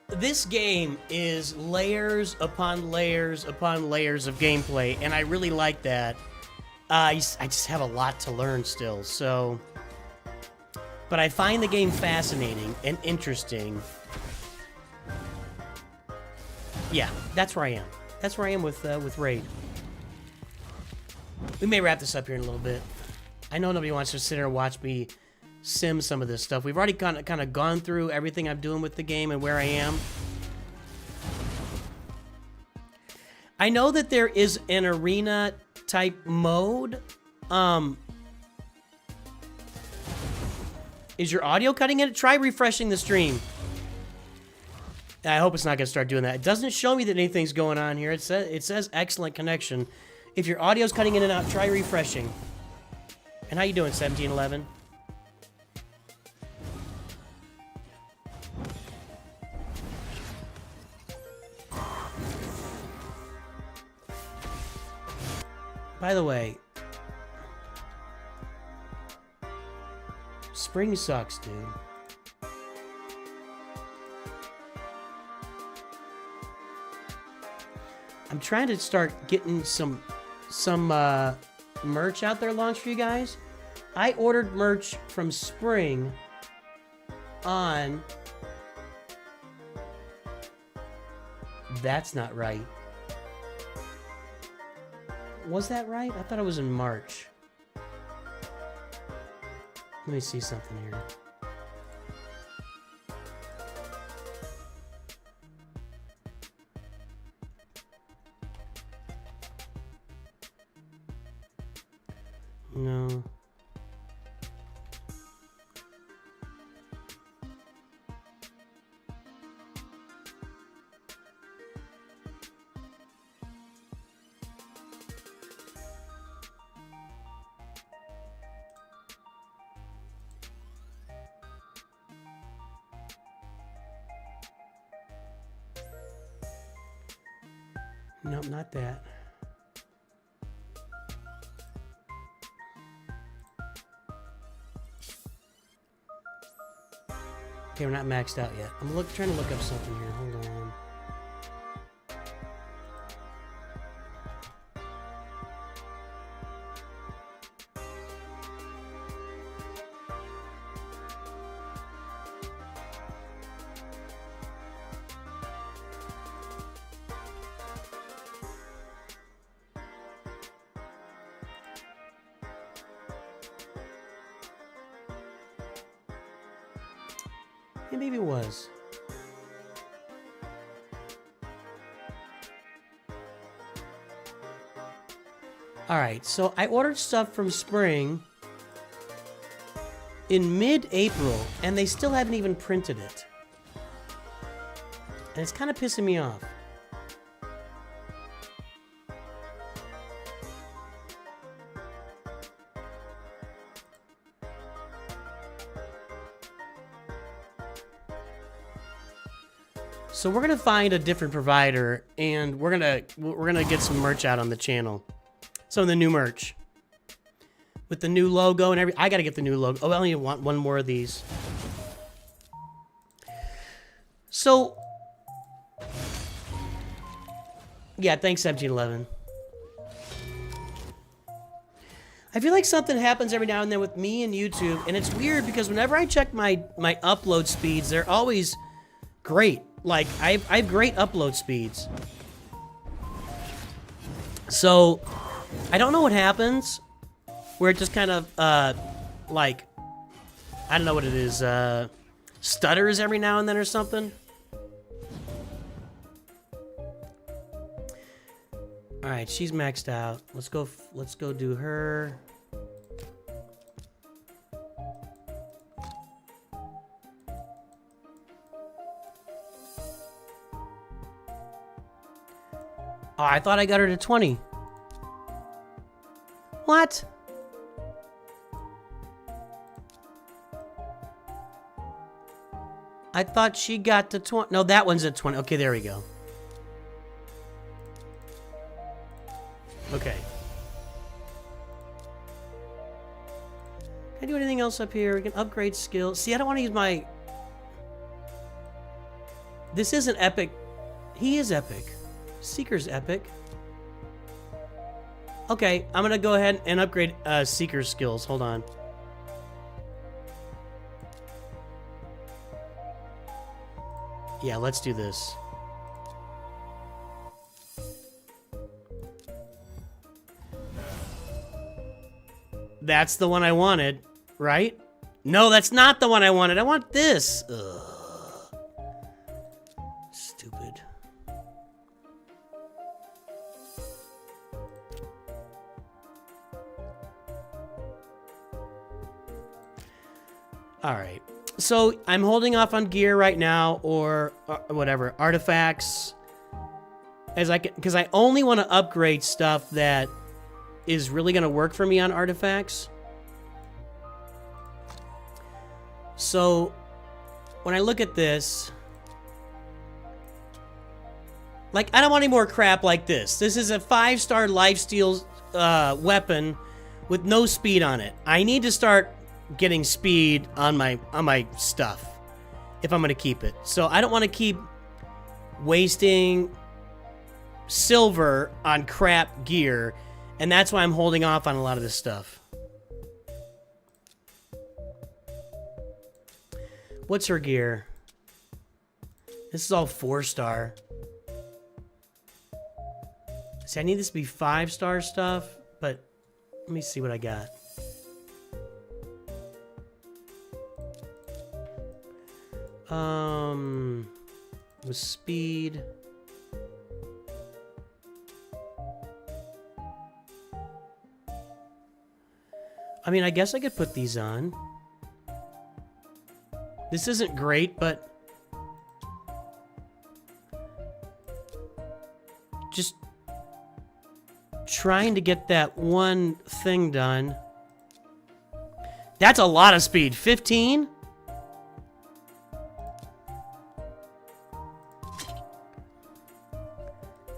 this game is layers upon layers upon layers of gameplay, and I really like that. I just have a lot to learn still, so... But I find the game fascinating and interesting. Yeah, that's where I am. That's where I am with Raid. We may wrap this up here in a little bit. I know nobody wants to sit here and watch me sim some of this stuff. We've already kind of gone through everything I'm doing with the game and where I am. I know that there is an arena type mode. Is your audio cutting it? Try refreshing the stream. I hope it's not going to start doing that. It doesn't show me that anything's going on here. It says excellent connection. If your audio's cutting in and out, try refreshing. And how you doing, 1711? By the way, spring sucks, dude. I'm trying to start getting some merch out there launched for you guys. I ordered merch from Spring on... That's not right. Was that right? I thought it was in March. Let me see something here. No. Nope, not that. Okay, we're not maxed out yet. I'm trying to look up something here. Hold on. Yeah, maybe it was. Alright, so I ordered stuff from Spring in mid-April, and they still haven't even printed it. And it's kind of pissing me off. So we're gonna find a different provider, and we're gonna get some merch out on the channel. Some of the new merch with the new logo and everything. I gotta get the new logo. Oh, I only want one more of these. So, yeah, thanks 1711. I feel like something happens every now and then with me and YouTube, and it's weird because whenever I check my upload speeds, they're always great. Like, I have great upload speeds. So, I don't know what happens, where it just kind of, like, I don't know what it is, stutters every now and then or something. Alright, she's maxed out. Let's go do her. Oh, I thought I got her to 20. What? I thought she got to 20. No, that one's at 20. Okay, there we go. Okay. Can I do anything else up here? We can upgrade skills. See, I don't want to use my... This isn't epic. He is epic. Seeker's epic. Okay, I'm gonna go ahead and upgrade Seeker's skills. Hold on. Yeah, let's do this. That's the one I wanted, right? No, that's not the one I wanted. I want this. Ugh. Stupid. All right. So I'm holding off on gear right now, or whatever, artifacts, as I can, because I only want to upgrade stuff that is really going to work for me on artifacts. So when I look at this, like, I don't want any more crap like this. This is a 5-star lifesteal weapon with no speed on it. I need to start getting speed on my stuff if I'm going to keep it. So I don't want to keep wasting silver on crap gear, and that's why I'm holding off on a lot of this stuff. What's her gear? This is all 4-star. See, I need this to be 5-star stuff, but let me see what I got. With speed. I mean, I guess I could put these on. This isn't great, but just trying to get that one thing done. That's a lot of speed. 15?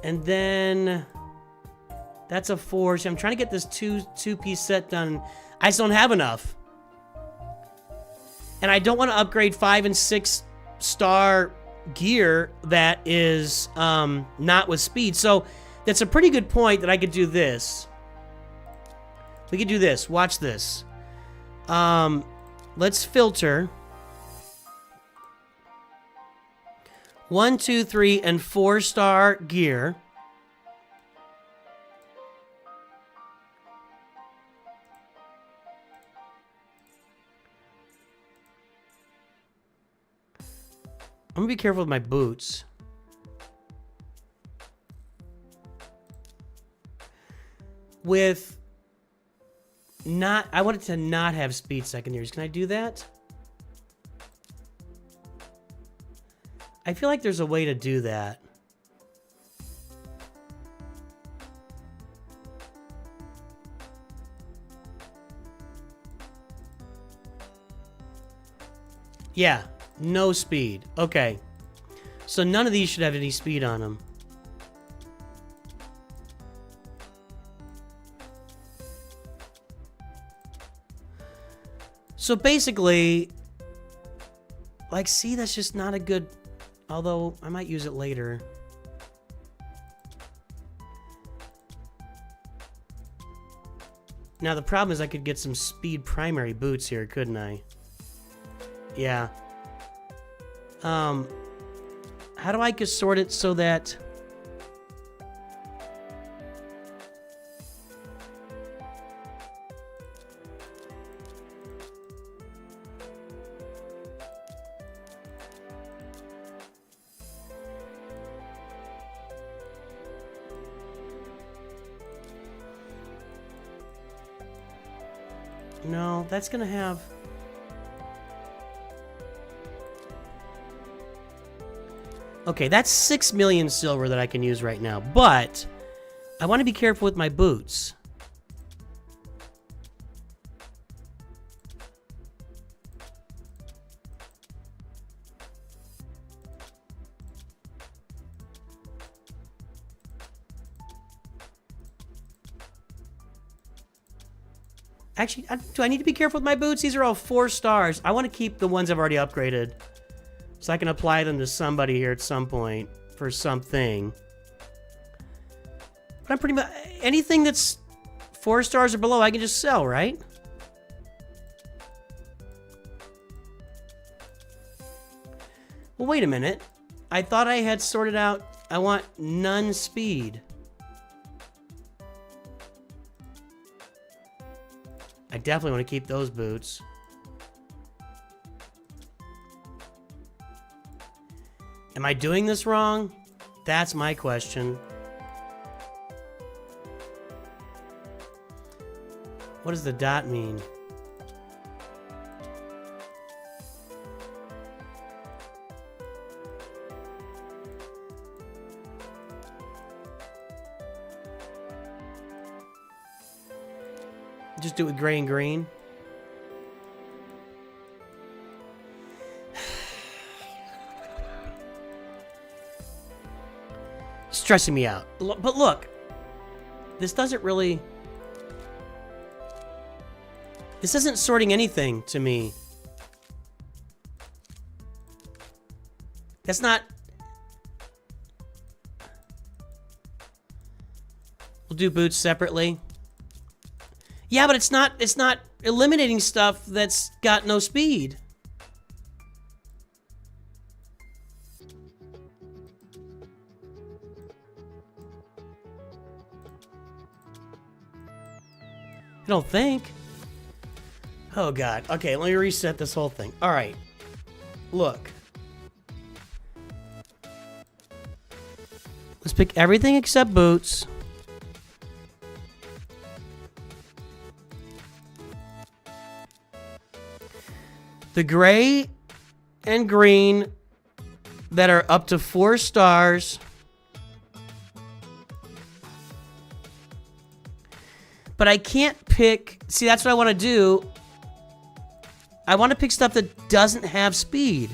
And then that's a 4. So I'm trying to get this two-piece set done. I just don't have enough. And I don't want to upgrade 5 and 6-star gear that is not with speed. So that's a pretty good point that I could do this. We could do this. Watch this. Let's filter 1, 2, 3, and 4-star gear. I'm gonna be careful with my boots. With not, I want it to not have speed secondaries. Can I do that? I feel like there's a way to do that. Yeah, no speed. Okay. So none of these should have any speed on them. So basically, like, see, that's just not a good... Although, I might use it later. Now, the problem is I could get some speed primary boots here, couldn't I? Yeah. How do I sort it so that... No, that's gonna have... Okay, that's 6 million silver that I can use right now, but I want to be careful with my boots. Actually, do I need to be careful with my boots? These are all 4 stars. I want to keep the ones I've already upgraded, so I can apply them to somebody here at some point for something. But I'm pretty much... Anything that's 4 stars or below, I can just sell, right? Well, wait a minute. I thought I had sorted out... I want none speed. I definitely want to keep those boots. Am I doing this wrong? That's my question. What does the dot mean? Just do it with gray and green. Stressing me out. But look, this doesn't really... This isn't sorting anything to me. That's not... We'll do boots separately. Yeah, but it's not eliminating stuff that's got no speed. I don't think. Oh, God. Okay, let me reset this whole thing. All right. Look. Let's pick everything except boots. The gray and green that are up to 4 stars. But I can't pick... See, that's what I want to do. I want to pick stuff that doesn't have speed.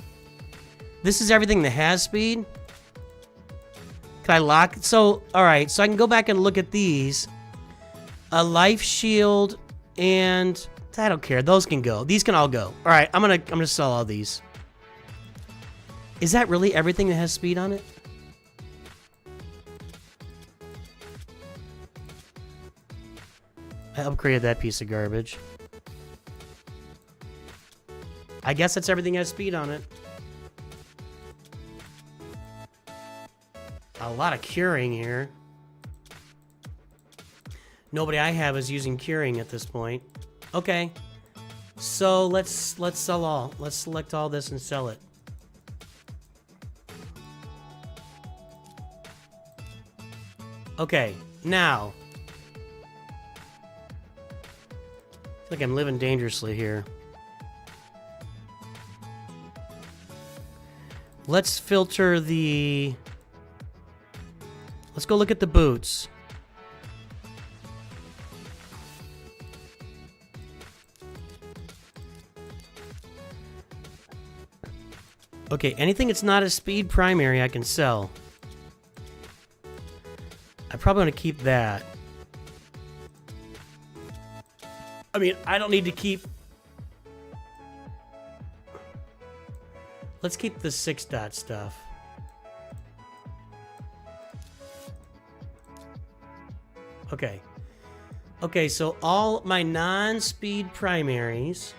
This is everything that has speed. Can I lock... So, alright. So I can go back and look at these. A life shield and... I don't care. Those can go. These can all go. Alright, I'm gonna sell all these. Is that really everything that has speed on it? I upgraded that piece of garbage. I guess that's everything that has speed on it. A lot of curing here. Nobody I have is using curing at this point. Okay. So let's sell all. Let's select all this and sell it. Okay, now. I feel like I'm living dangerously here. Let's filter the... Let's go look at the boots. Okay, anything that's not a speed primary I can sell. I probably want to keep that. I mean, I don't need to keep... Let's keep the 6-dot stuff. Okay. Okay, so all my non-speed primaries...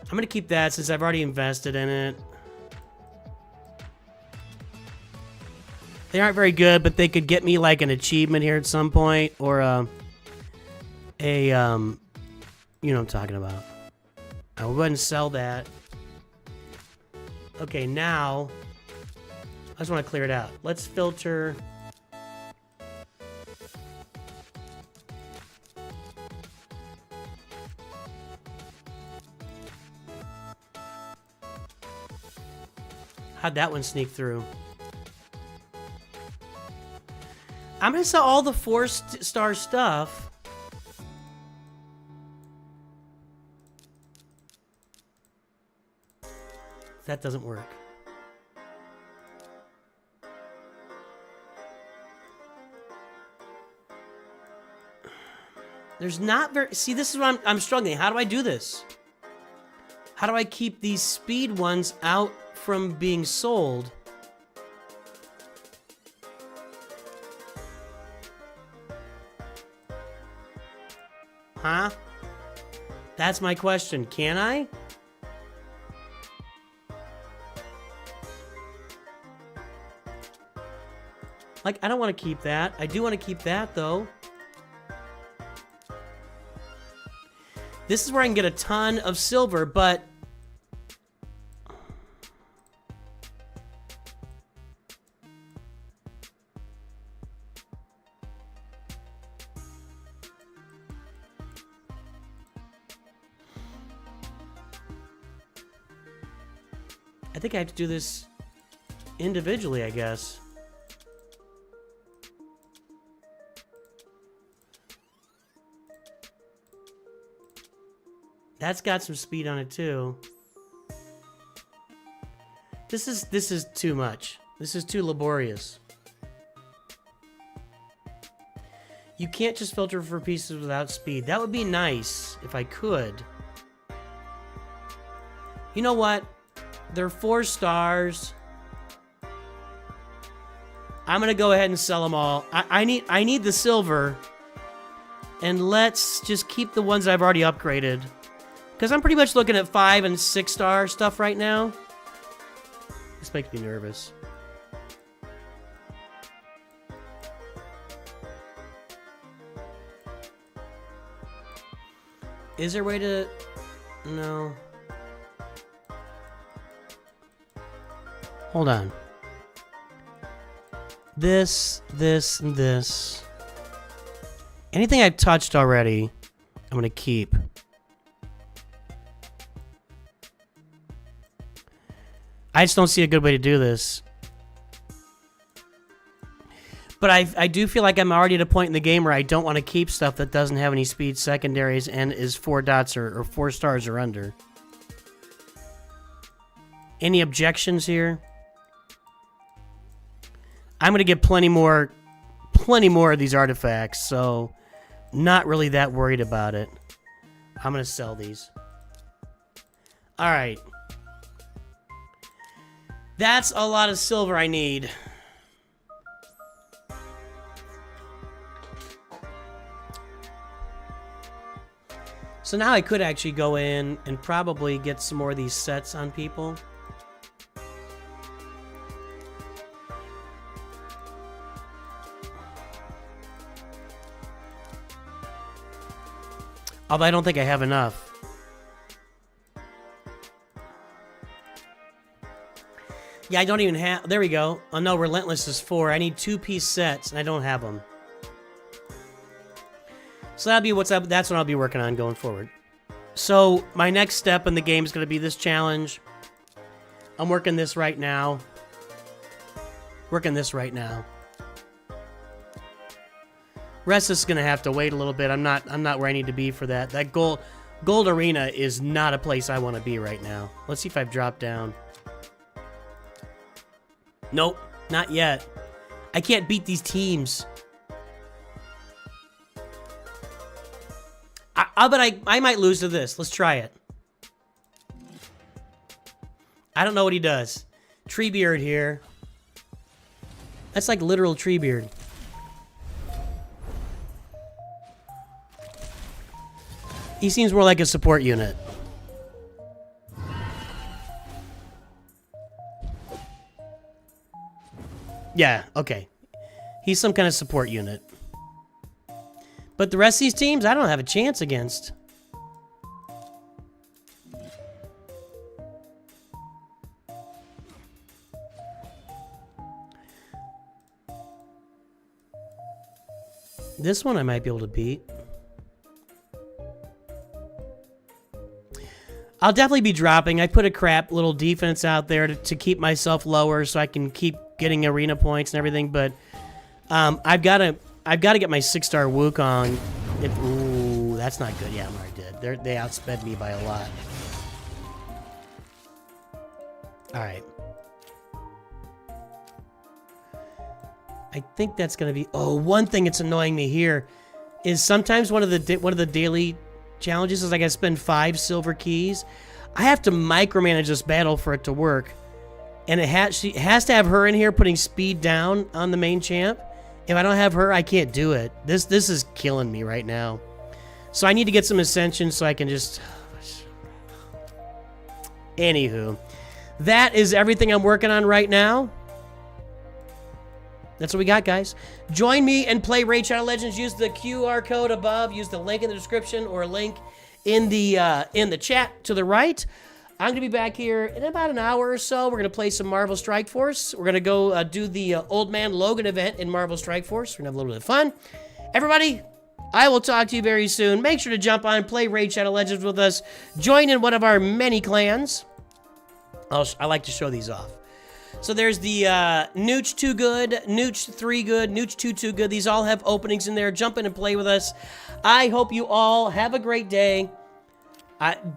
I'm going to keep that since I've already invested in it. They aren't very good, but they could get me like an achievement here at some point, or you know what I'm talking about. I will go ahead and sell that. Okay, now I just want to clear it out. Let's filter. How'd that one sneak through? I'm gonna sell all the 4-star stuff. That doesn't work. There's not very... See, this is what I'm struggling. How do I do this? How do I keep these speed ones out from being sold? Huh? That's my question. Can I? Like, I don't want to keep that. I do want to keep that, though. This is where I can get a ton of silver, but... I think I have to do this individually, I guess. That's got some speed on it too. This is too much. This is too laborious. You can't just filter for pieces without speed. That would be nice if I could. You know what? They're 4 stars. I'm gonna go ahead and sell them all. I need the silver. And let's just keep the ones I've already upgraded. Because I'm pretty much looking at 5 and 6 star stuff right now. This makes me nervous. Is there a way to... No. Hold on. This, and this. Anything I've touched already, I'm going to keep. I just don't see a good way to do this. But I do feel like I'm already at a point in the game where I don't want to keep stuff that doesn't have any speed secondaries and is 4 dots or 4 stars or under. Any objections here? I'm going to get plenty more of these artifacts, so not really that worried about it. I'm going to sell these. All right. That's a lot of silver I need. So now I could actually go in and probably get some more of these sets on people. Although I don't think I have enough. Yeah, I don't even have... There we go. Oh no, Relentless is 4. I need 2-piece sets, and I don't have them. So that'll be what's up. That's what I'll be working on going forward. So my next step in the game is going to be this challenge. I'm working this right now. Rest is going to have to wait a little bit. I'm not where I need to be for that. That gold arena is not a place I want to be right now. Let's see if I've dropped down. Nope, not yet. I can't beat these teams. I might lose to this. Let's try it. I don't know what he does. Treebeard here. That's like literal Treebeard. He seems more like a support unit. Yeah, okay. He's some kind of support unit. But the rest of these teams, I don't have a chance against. This one I might be able to beat. I'll definitely be dropping. I put a crap little defense out there to keep myself lower so I can keep getting arena points and everything, but I've got to get my 6-star Wukong. Ooh, that's not good. Yeah, I'm already dead. They outsped me by a lot. All right. I think that's gonna be. Oh, one thing that's annoying me here is sometimes one of the daily challenges is I gotta spend 5 silver keys. I have to micromanage this battle for it to work, and she has to have her in here putting speed down on the main champ. If I don't have her, I can't do it. This is killing me right now. So I need to get some Ascension so I can just... Anywho. That is everything I'm working on right now. That's what we got, guys. Join me and play Raid Shadow Legends. Use the QR code above. Use the link in the description or a link in the chat to the right. I'm going to be back here in about an hour or so. We're going to play some Marvel Strike Force. We're going to go do the Old Man Logan event in Marvel Strike Force. We're going to have a little bit of fun. Everybody, I will talk to you very soon. Make sure to jump on, play Raid Shadow Legends with us. Join in one of our many clans. I like to show these off. So there's the NOOCH2GUD, NOOCH3GUD, NOOCH2GUD. These all have openings in there. Jump in and play with us. I hope you all have a great day.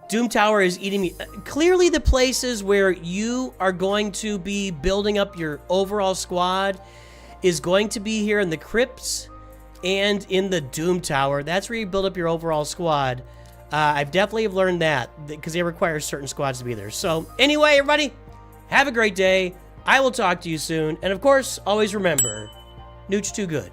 Doom Tower is eating me. Clearly the places where you are going to be building up your overall squad is going to be here in the crypts and in the Doom Tower. That's where you build up your overall squad. I've definitely learned that because they require certain squads to be there. So anyway, everybody, have a great day. I will talk to you soon. And of course, always remember, NOOCH2GUD.